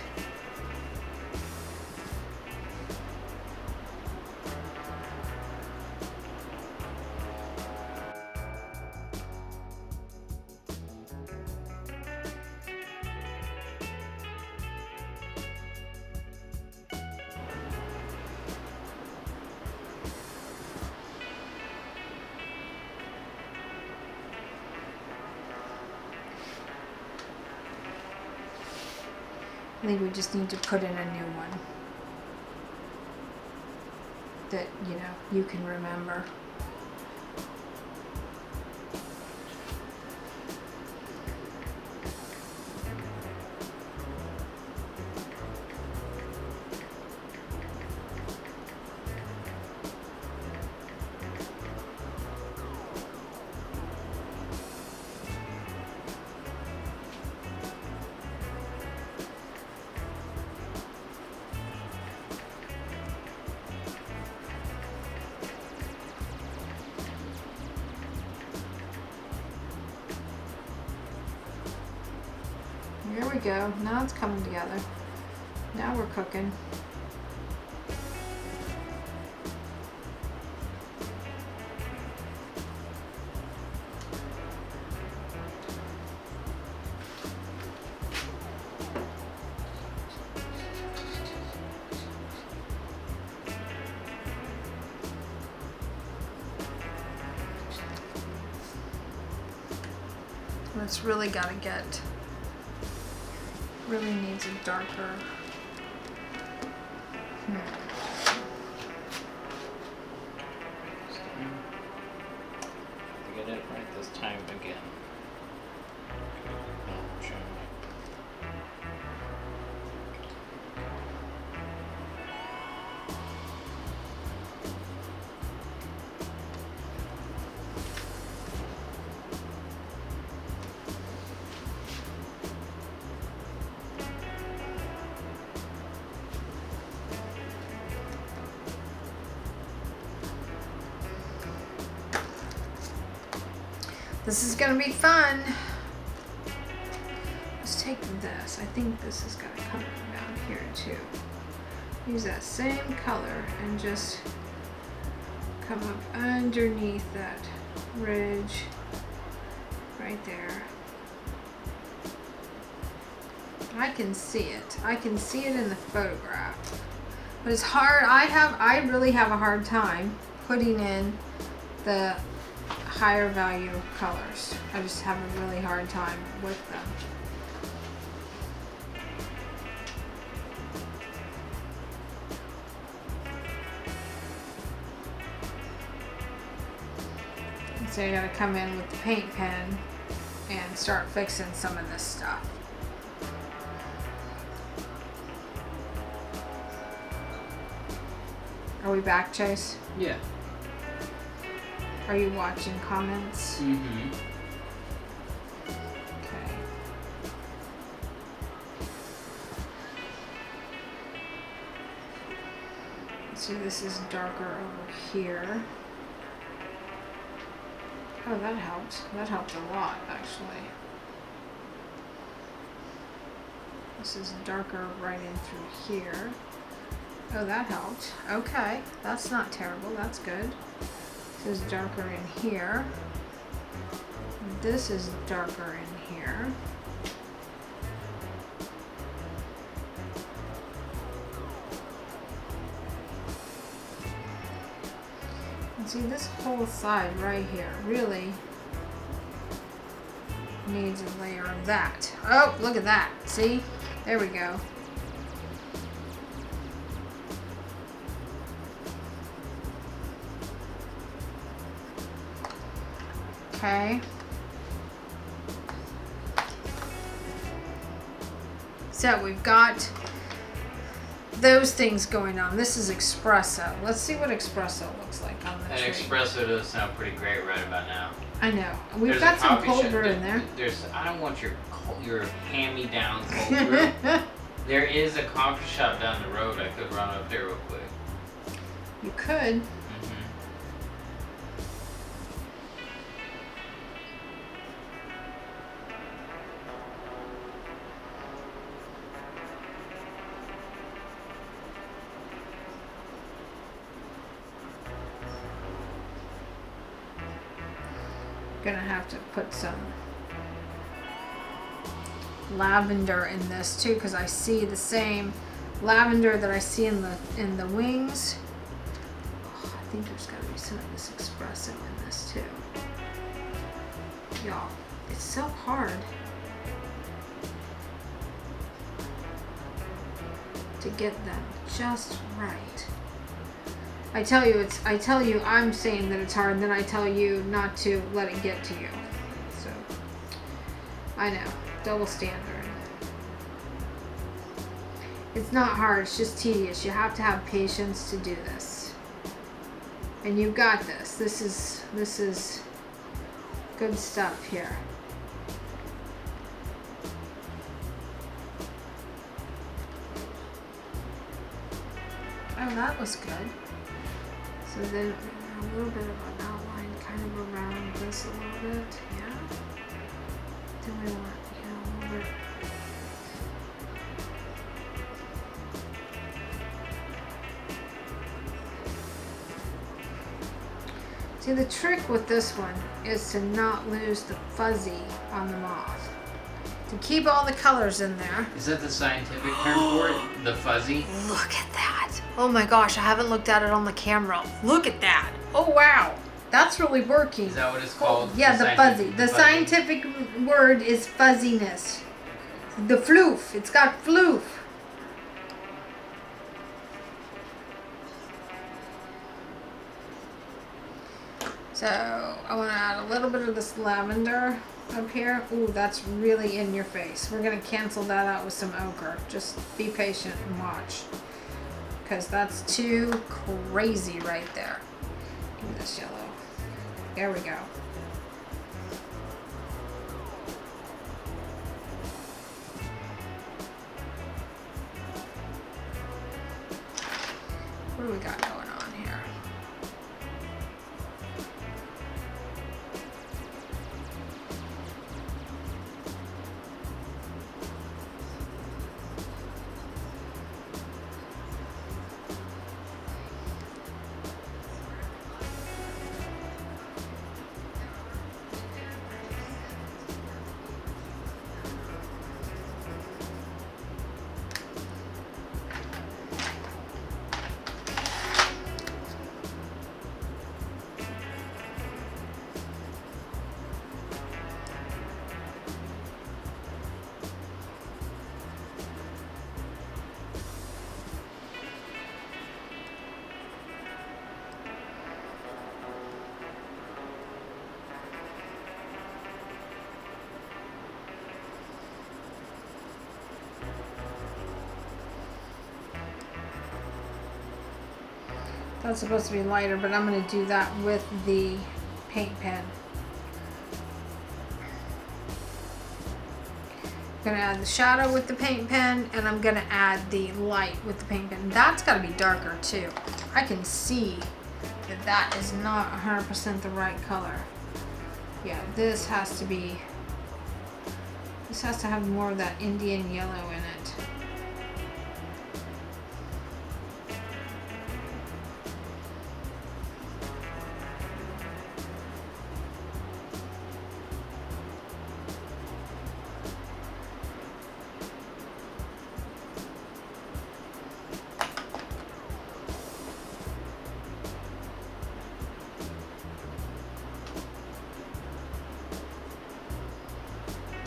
Speaker 1: I think we just need to put in a new one that, you know, you can remember. Here we go. Now it's coming together. Now we're cooking. It's really got to get, really needs a darker.
Speaker 2: I get it right this time again. Oh, sure.
Speaker 1: This is gonna be fun. Let's take this. I think this is gonna come down here too. Use that same color and just come up underneath that ridge right there. I can see it. I can see it in the photograph. But it's hard. I really have a hard time putting in the higher value colors. I just have a really hard time with them. So you gotta come in with the paint pen and start fixing some of this stuff. Are we back, Chase?
Speaker 4: Yeah.
Speaker 1: Are you watching comments?
Speaker 4: Mm-hmm.
Speaker 1: Okay. See, this is darker over here. Oh, that helped. That helped a lot, actually. This is darker right in through here. Oh, that helped. Okay, that's not terrible. That's good. This is darker in here. This is darker in here. And see, this whole side right here really needs a layer of that. Oh, look at that. See? There we go. Okay. So we've got those things going on. This is espresso. Let's see what espresso looks like on the
Speaker 4: An
Speaker 1: tree.
Speaker 4: espresso does sound pretty great right about now.
Speaker 1: I know. We've
Speaker 4: There's
Speaker 1: got
Speaker 4: a
Speaker 1: some
Speaker 4: coffee
Speaker 1: cold
Speaker 4: shop-
Speaker 1: brew in there.
Speaker 4: I don't want your hand-me-down cold brew. There is a coffee shop down the road. I could run up there real quick.
Speaker 1: You could. Gonna have to put some lavender in this too, because I see the same lavender that I see in the wings. Oh, I think there's got to be some of this espresso in this too. Y'all, it's so hard to get them just right. I tell you I'm saying that it's hard, and then I tell you not to let it get to you. So, I know, double standard. It's not hard, it's just tedious. You have to have patience to do this. And you've got this. This is good stuff here. Oh, that was good. So then a little bit of an outline kind of around this a little bit, yeah. Then we want, a little bit. See, the trick with this one is to not lose the fuzzy on the moth. To keep all the colors in there.
Speaker 4: Is that the scientific term for it? The fuzzy?
Speaker 1: Look at that. Oh my gosh, I haven't looked at it on the camera. Look at that. Oh wow. That's really working.
Speaker 4: Is that what it's called?
Speaker 1: Yeah, the fuzzy. The scientific word is fuzziness. The floof. It's got floof. So I want to add a little bit of this lavender up here. Ooh, that's really in your face. We're going to cancel that out with some ochre. Just be patient and watch. Because that's too crazy right there. Give me this yellow. There we go. What do we got going on here? That's supposed to be lighter, but I'm going to do that with the paint pen. I'm going to add the shadow with the paint pen, and I'm going to add the light with the paint pen. That's got to be darker too. I can see that that is not 100% the right color. Yeah, this has to be, this has to have more of that Indian yellow in it.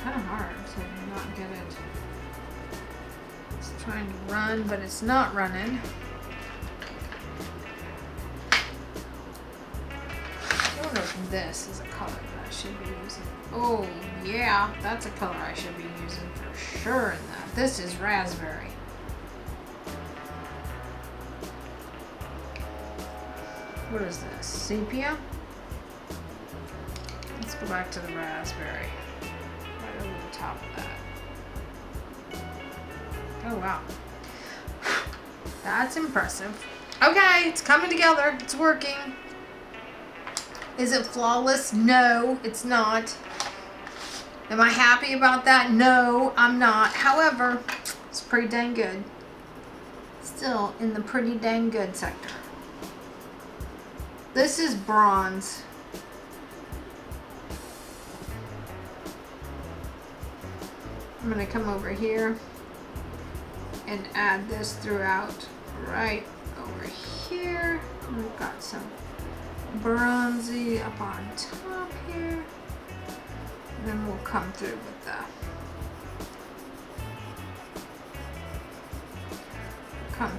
Speaker 1: Kind of hard to not get it. It's trying to run, but it's not running. I wonder if this is a color that I should be using. Oh yeah, that's a color I should be using for sure in that. This is raspberry. What is this? Sepia? Let's go back to the raspberry. Right over the top of that. Oh wow. That's impressive. Okay, it's coming together. It's working. Is it flawless? No, it's not. Am I happy about that? No, I'm not. However, it's pretty dang good. Still in the pretty dang good sector. This is bronze. I'm going to come over here and add this throughout right over here. We've got some bronzy up on top here. And then we'll come through with the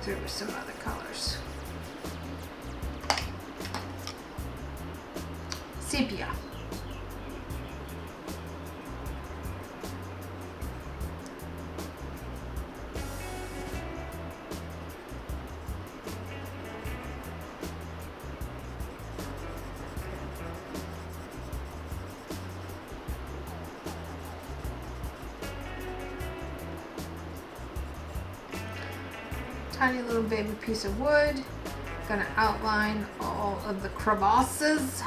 Speaker 1: with some other colors. Sepia. Tiny little baby piece of wood. Gonna outline all of the crevasses.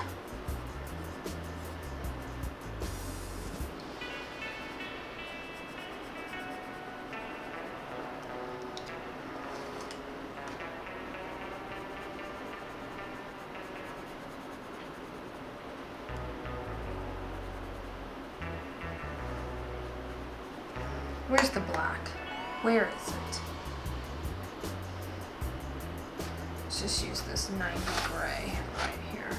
Speaker 1: Where's the black? Where is it? Let's just use this 90 gray right here.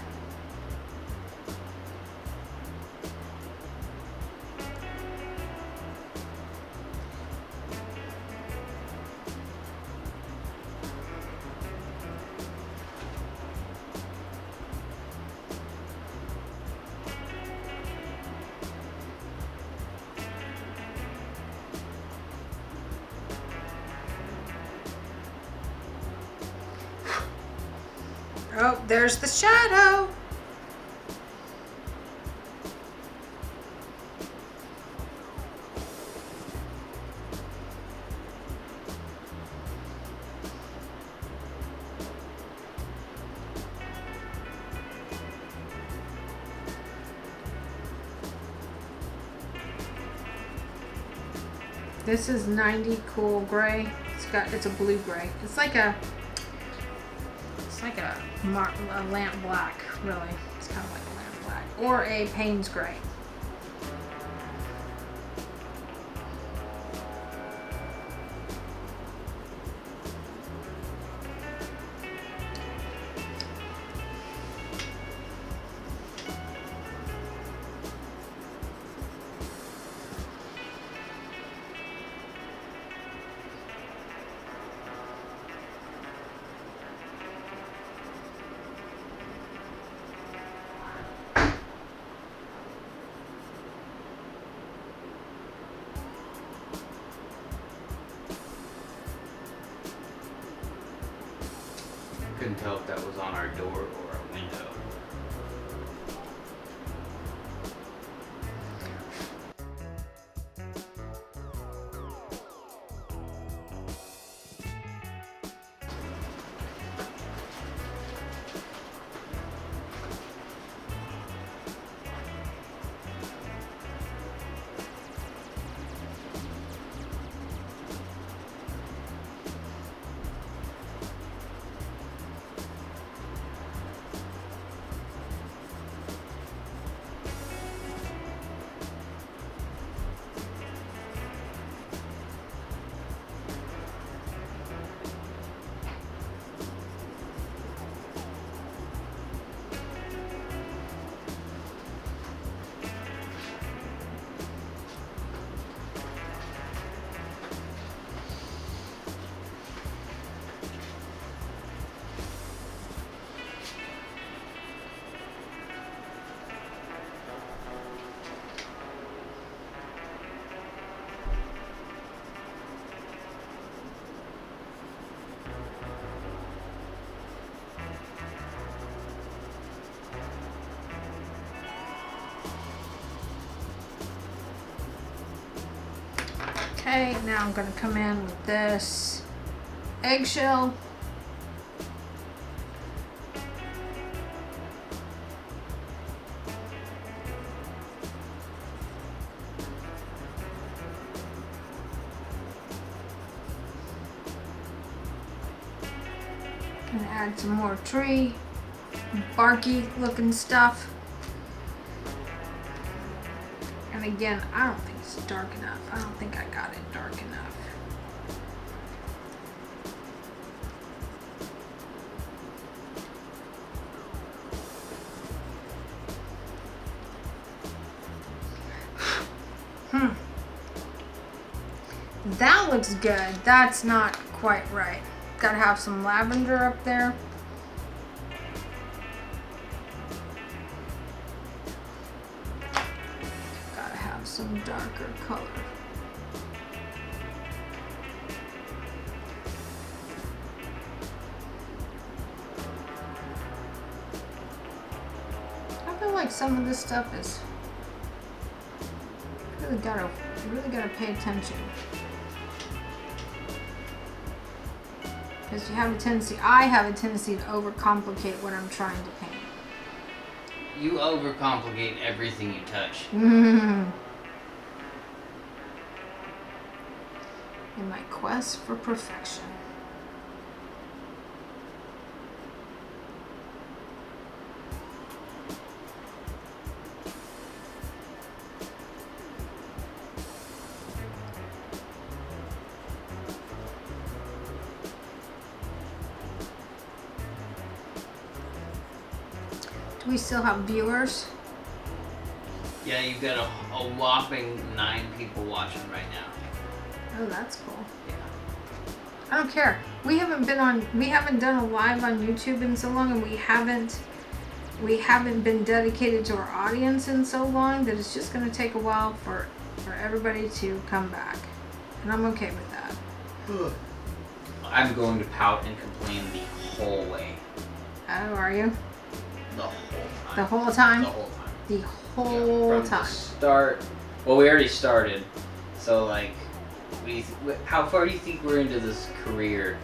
Speaker 1: Oh, there's the shadow. This is 90 cool gray. It's a blue gray. It's like a lamp black, really. It's kind of like a lamp black. Or a Payne's gray.
Speaker 4: couldn't tell if that was on our door or a window.
Speaker 1: Okay, now I'm going to come in with this eggshell. Gonna add some more tree, barky looking stuff. And again, I don't think it's dark enough. I don't think I got it dark enough. That looks good. That's not quite right. Gotta have some lavender up there. Gotta have some darker color. I feel like some of this stuff is really gotta pay attention. Because I have a tendency to overcomplicate what I'm trying to paint.
Speaker 4: You overcomplicate everything you touch.
Speaker 1: In my quest for perfection. Do we still have viewers?
Speaker 4: Yeah, you've got a whopping 9 people watching right now.
Speaker 1: Oh, that's cool.
Speaker 4: Yeah.
Speaker 1: I don't care. We haven't done a live on YouTube in so long, and we haven't been dedicated to our audience in so long that it's just going to take a while for everybody to come back. And I'm okay with that.
Speaker 4: I'm going to pout and complain the whole way.
Speaker 1: Oh, are you?
Speaker 4: The whole time.
Speaker 1: The whole time?
Speaker 4: The whole time.
Speaker 1: The whole
Speaker 4: From
Speaker 1: time.
Speaker 4: the start. Well, we already started. So, like, how far do you think we're into this career?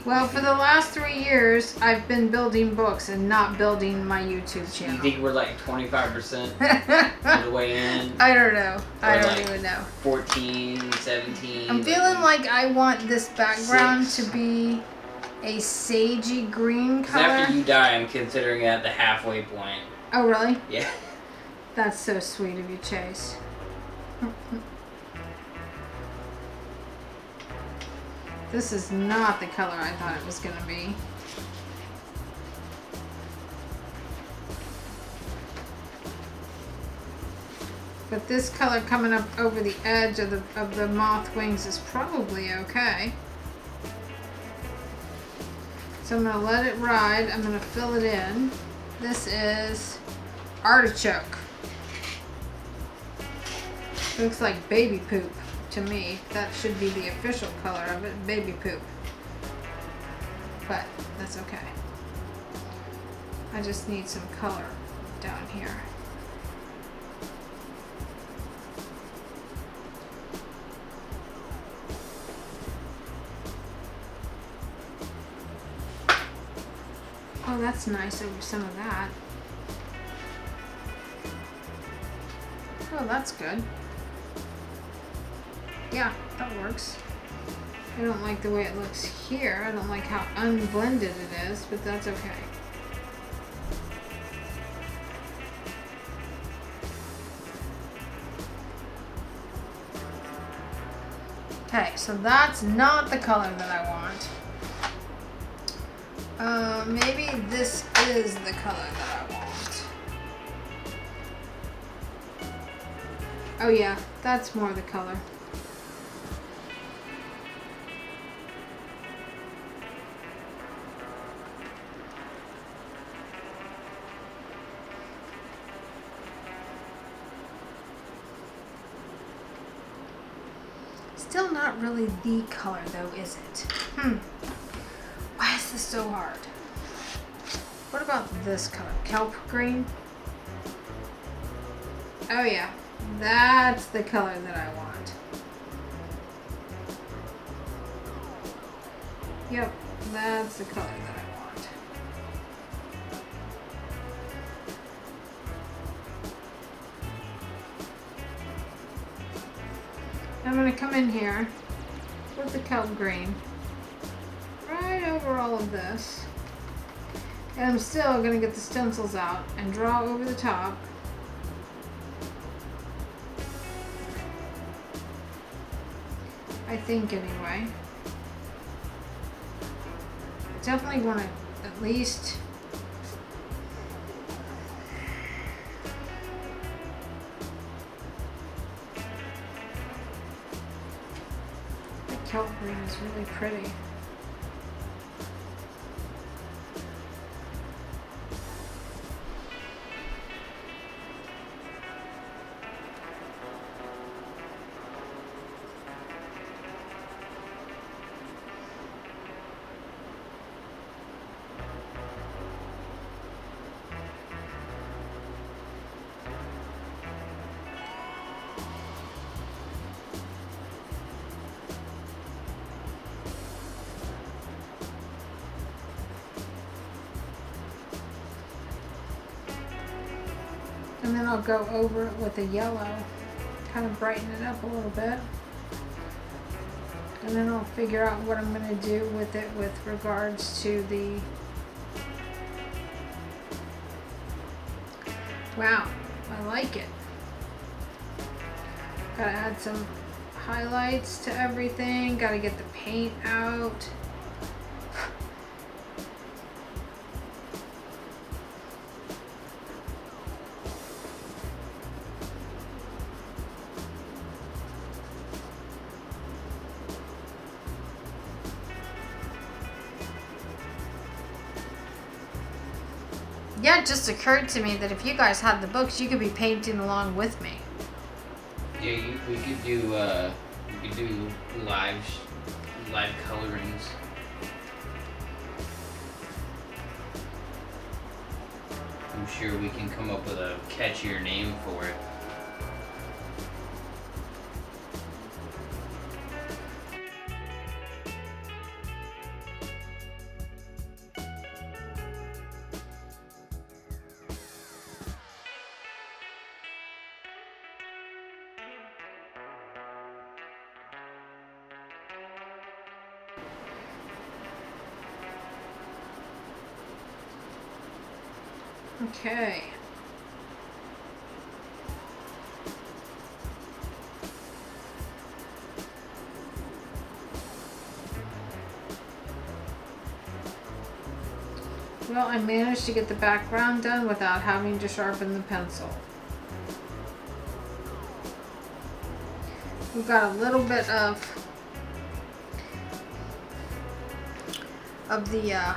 Speaker 1: Well, for the last 3 years, I've been building books and not building my YouTube channel.
Speaker 4: You think we're like 25% of the way in?
Speaker 1: I don't know. I
Speaker 4: Or
Speaker 1: don't
Speaker 4: like
Speaker 1: even know.
Speaker 4: 14, 17.
Speaker 1: I'm feeling like I want this background to be a sagey green
Speaker 4: 'Cause
Speaker 1: color.
Speaker 4: after you die, I'm considering it at the halfway point.
Speaker 1: Oh, really?
Speaker 4: Yeah.
Speaker 1: That's so sweet of you, Chase. This is not the color I thought it was going to be. But this color coming up over the edge of the moth wings is probably okay. So I'm going to let it ride. I'm going to fill it in. This is artichoke. Looks like baby poop to me. That should be the official color of it, baby poop. but that's okay. I just need some color down here. Oh, that's nice over some of that. Oh, that's good. Yeah, that works. I don't like the way it looks here. I don't like how unblended it is, but that's okay. Okay, so that's not the color that I want. Maybe this is the color that I want. Oh yeah, that's more the color. Still not really the color though, is it? Why is this so hard? What about this color? Kelp green? Oh yeah, that's the color that I want. Yep, that's the color that I want. I'm going to come in here with the kelp green right over all of this. And I'm still going to get the stencils out and draw over the top. I think anyway. I definitely want to at least the kelp green is really pretty. And then I'll go over it with a yellow, kind of brighten it up a little bit. And then I'll figure out what I'm going to do with it with regards to the... Wow, I like it. Gotta add some highlights to everything, gotta get the paint out. Yeah, it just occurred to me that if you guys had the books, you could be painting along with me.
Speaker 4: Yeah, we could do live colorings. I'm sure we can come up with a catchier name for it.
Speaker 1: Okay. Well, I managed to get the background done without having to sharpen the pencil. We've got a little bit of the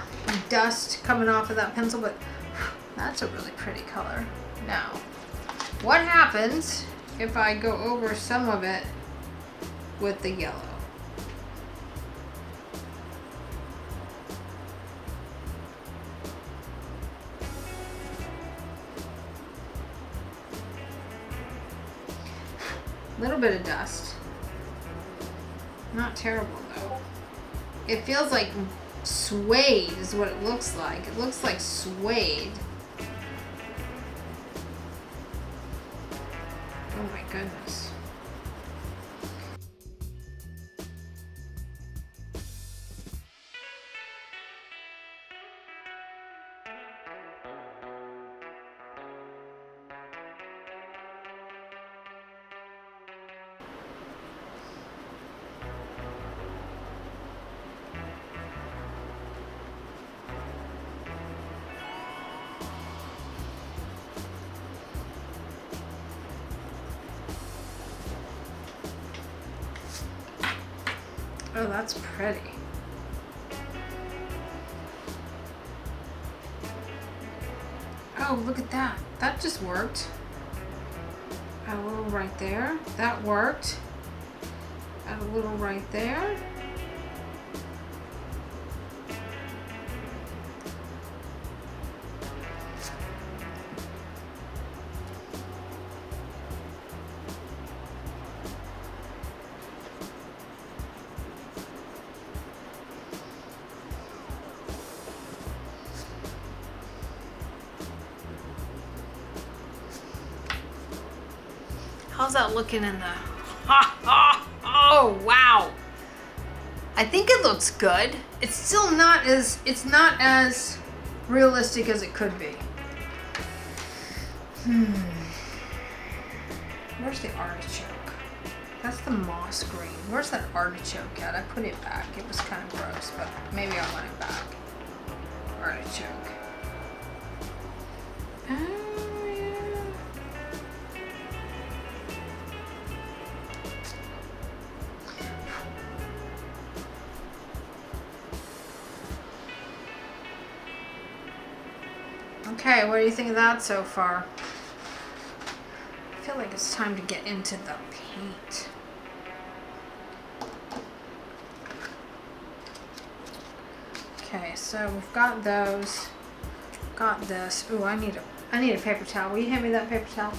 Speaker 1: dust coming off of that pencil, but that's a really pretty color. Now, what happens if I go over some of it with the yellow? Little bit of dust. Not terrible though. It feels like suede is what it looks like. It looks like suede. Oh my goodness. Oh, that's pretty. Oh, look at that. That just worked. Add a little right there. That worked. Add a little right there. How's that looking in the... Oh, wow. I think it looks good. It's still not as... It's not as realistic as it could be. Where's the artichoke? That's the moss green. Where's that artichoke at? I put it back. It was kind of gross, but maybe I want it back. Artichoke. Okay, what do you think of that so far? I feel like it's time to get into the paint. Okay, so we've got those. Got this. Ooh, I need a paper towel. Will you hand me that paper towel?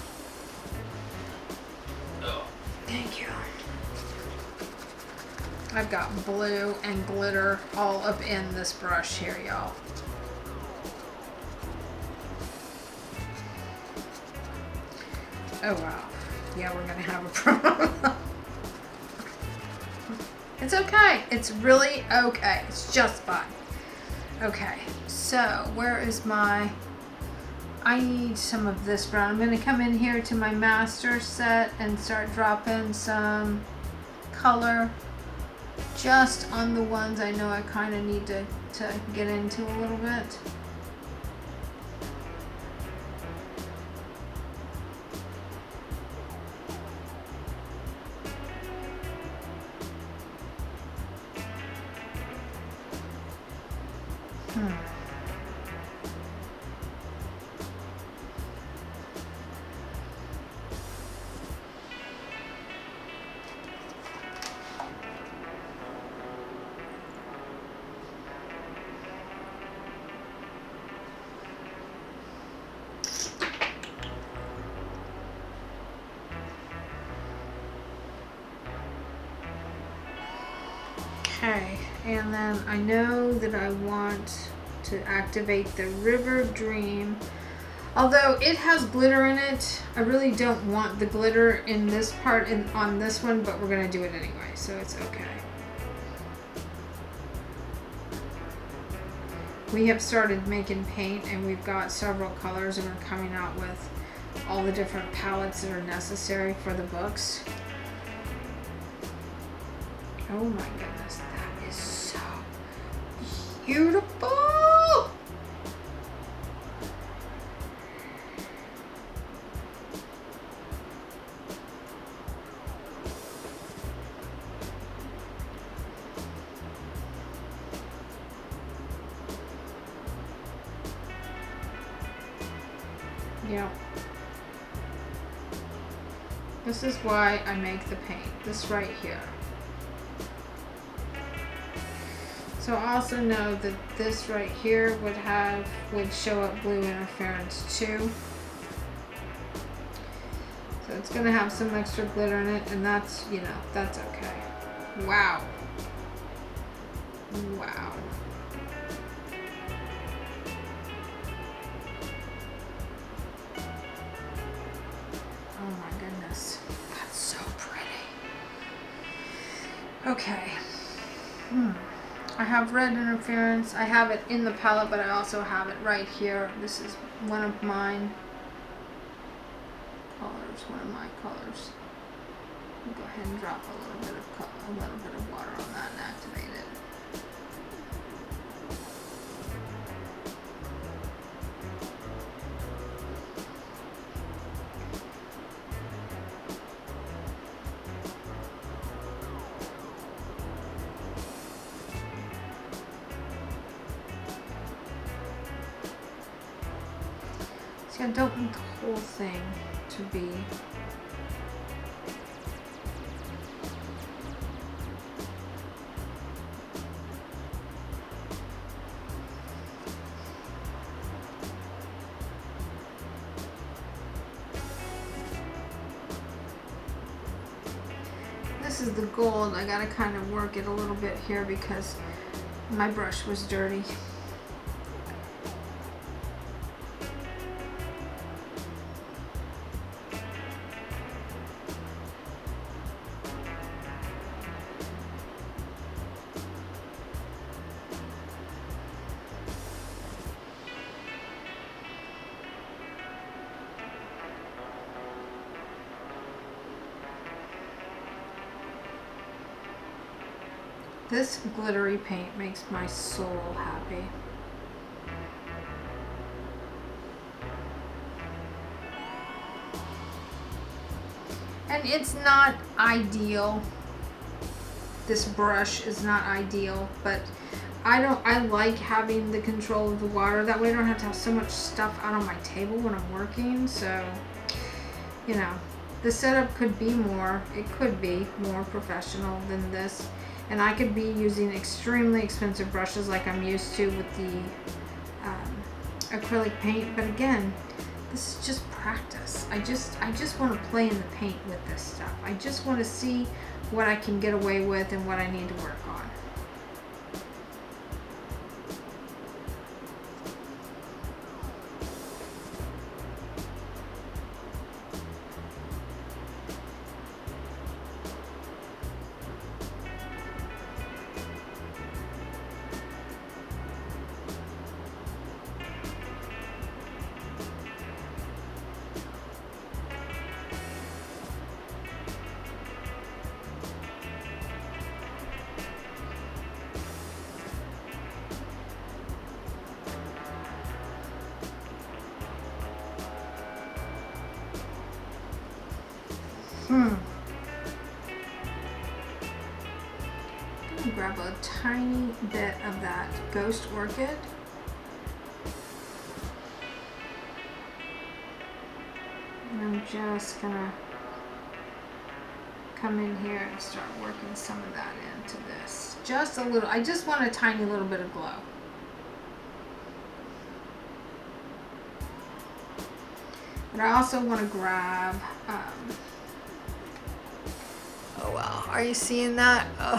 Speaker 4: Oh.
Speaker 1: Thank you. I've got blue and glitter all up in this brush here, y'all. Oh wow. Yeah, we're gonna have a problem. It's okay. It's really okay. It's just fine. Okay, so where is my... I need some of this brown. I'm gonna come in here to my master set and start dropping some color just on the ones I know I kind of need to get into a little bit. Okay, and then I know that I want to activate the River Dream. Although it has glitter in it, I really don't want the glitter in this part on this one, but we're gonna do it anyway, so it's okay. We have started making paint and we've got several colors and we're coming out with all the different palettes that are necessary for the books. Oh my goodness, that is so beautiful! Yeah. This is why I make the paint. This right here. So I also know that this right here would show up blue interference too. So it's gonna have some extra glitter in it, and that's, you know, that's okay. Wow. Wow. Oh my goodness. That's so pretty. Okay. I have red interference. I have it in the palette, but I also have it right here. This is one of mine colors, one of my colors. I'll go ahead and drop a little bit of water on that and activate it. See, I don't want the whole thing to be this is the gold. I gotta kind of work it a little bit here because my brush was dirty. This glittery paint makes my soul happy. And it's not ideal. This brush is not ideal, but I like having the control of the water. That way I don't have to have so much stuff out on my table when I'm working. So, you know, the setup could be more, it could be more professional than this. And I could be using extremely expensive brushes like I'm used to with the acrylic paint. But again, this is just practice. I just want to play in the paint with this stuff. I just want to see what I can get away with and what I need to work on. I'm gonna grab a tiny bit of that Ghost Orchid. And I'm just gonna come in here and start working some of that into this. Just a little, I just want a tiny little bit of glow. But I also want to grab, oh wow, are you seeing that? Oh,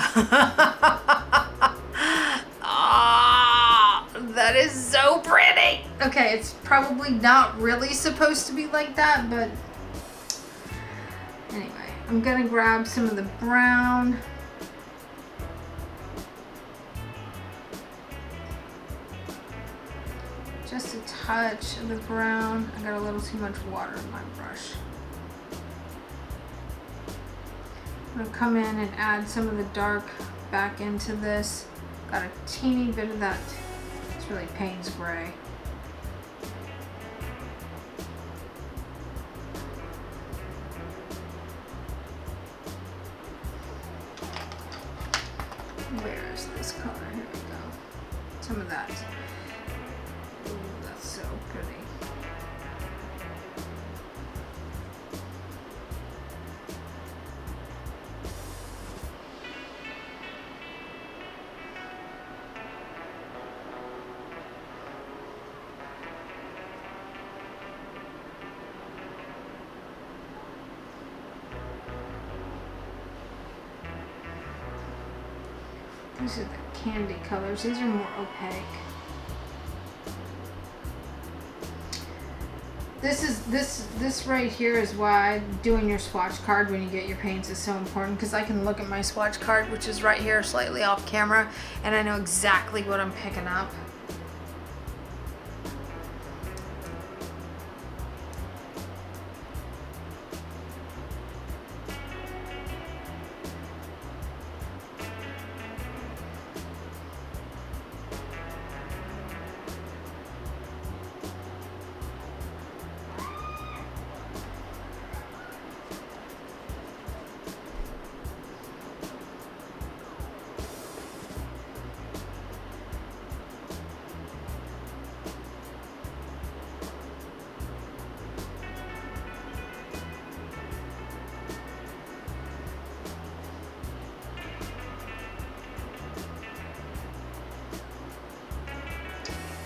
Speaker 1: that is so pretty. Okay, it's probably not really supposed to be like that, but anyway, I'm gonna grab some of the brown. Just a touch of the brown. I got a little too much water in my brush. I'm gonna come in and add some of the dark back into this. Got a teeny bit of that, it's really Payne's Gray. Where is this color? Here we go. Some of that. Ooh, that's so pretty. These are the candy colors. These are more opaque. This right here is why doing your swatch card when you get your paints is so important, because I can look at my swatch card, which is right here slightly off camera, and I know exactly what I'm picking up.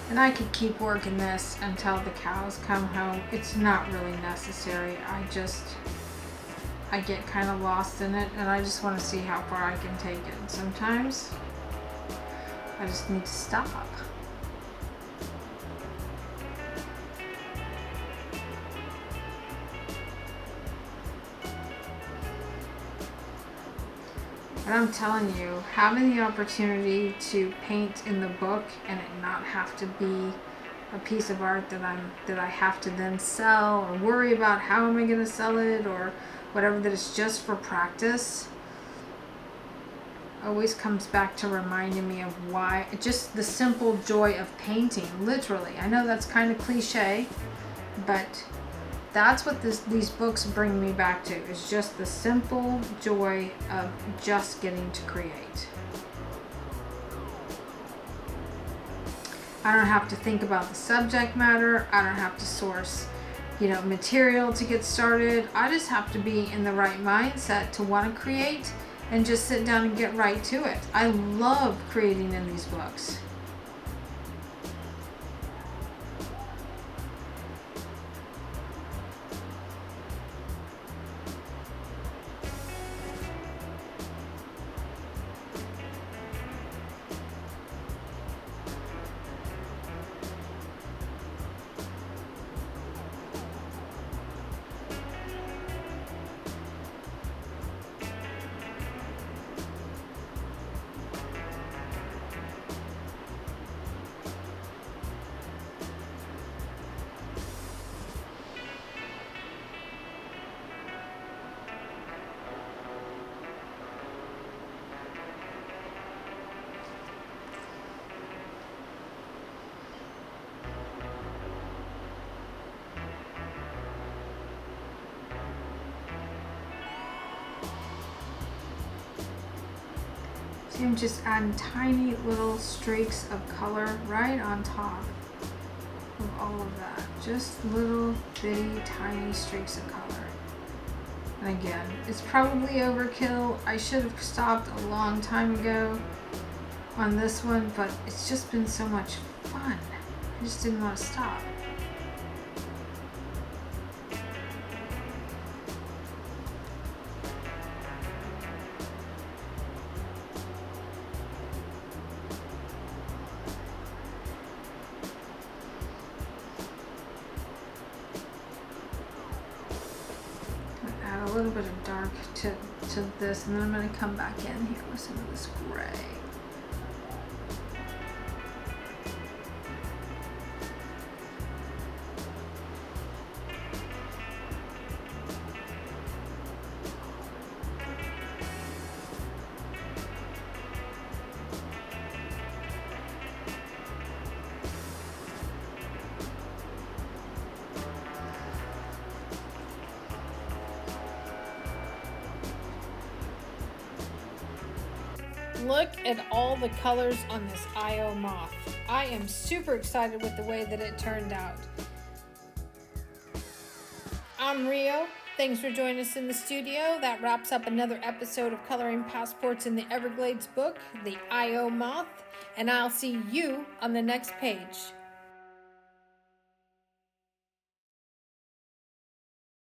Speaker 1: And I could keep working this until the cows come home. It's not really necessary. I get kind of lost in it, and I just want to see how far I can take it. Sometimes I just need to stop. And I'm telling you, having the opportunity to paint in the book and it not have to be a piece of art that I have to then sell or worry about how am I going to sell it or whatever, that it's just for practice, always comes back to reminding me of why, just the simple joy of painting, literally. I know that's kind of cliche, but that's what these books bring me back to, is just the simple joy of just getting to create. I don't have to think about the subject matter. I don't have to source, material to get started. I just have to be in the right mindset to want to create and just sit down and get right to it. I love creating in these books. See, I'm just adding tiny little streaks of color right on top of all of that. Just little bitty tiny streaks of color. And again, it's probably overkill. I should have stopped a long time ago on this one, but it's just been so much fun. I just didn't want to stop. Add a little bit of dark to this, and then I'm going to come back in here with some of this gray. Look at all the colors on this Io Moth. I am super excited with the way that it turned out. I'm Rio. Thanks for joining us in the studio. That wraps up another episode of Coloring Passports in the Everglades book, the Io Moth, and I'll see you on the next page.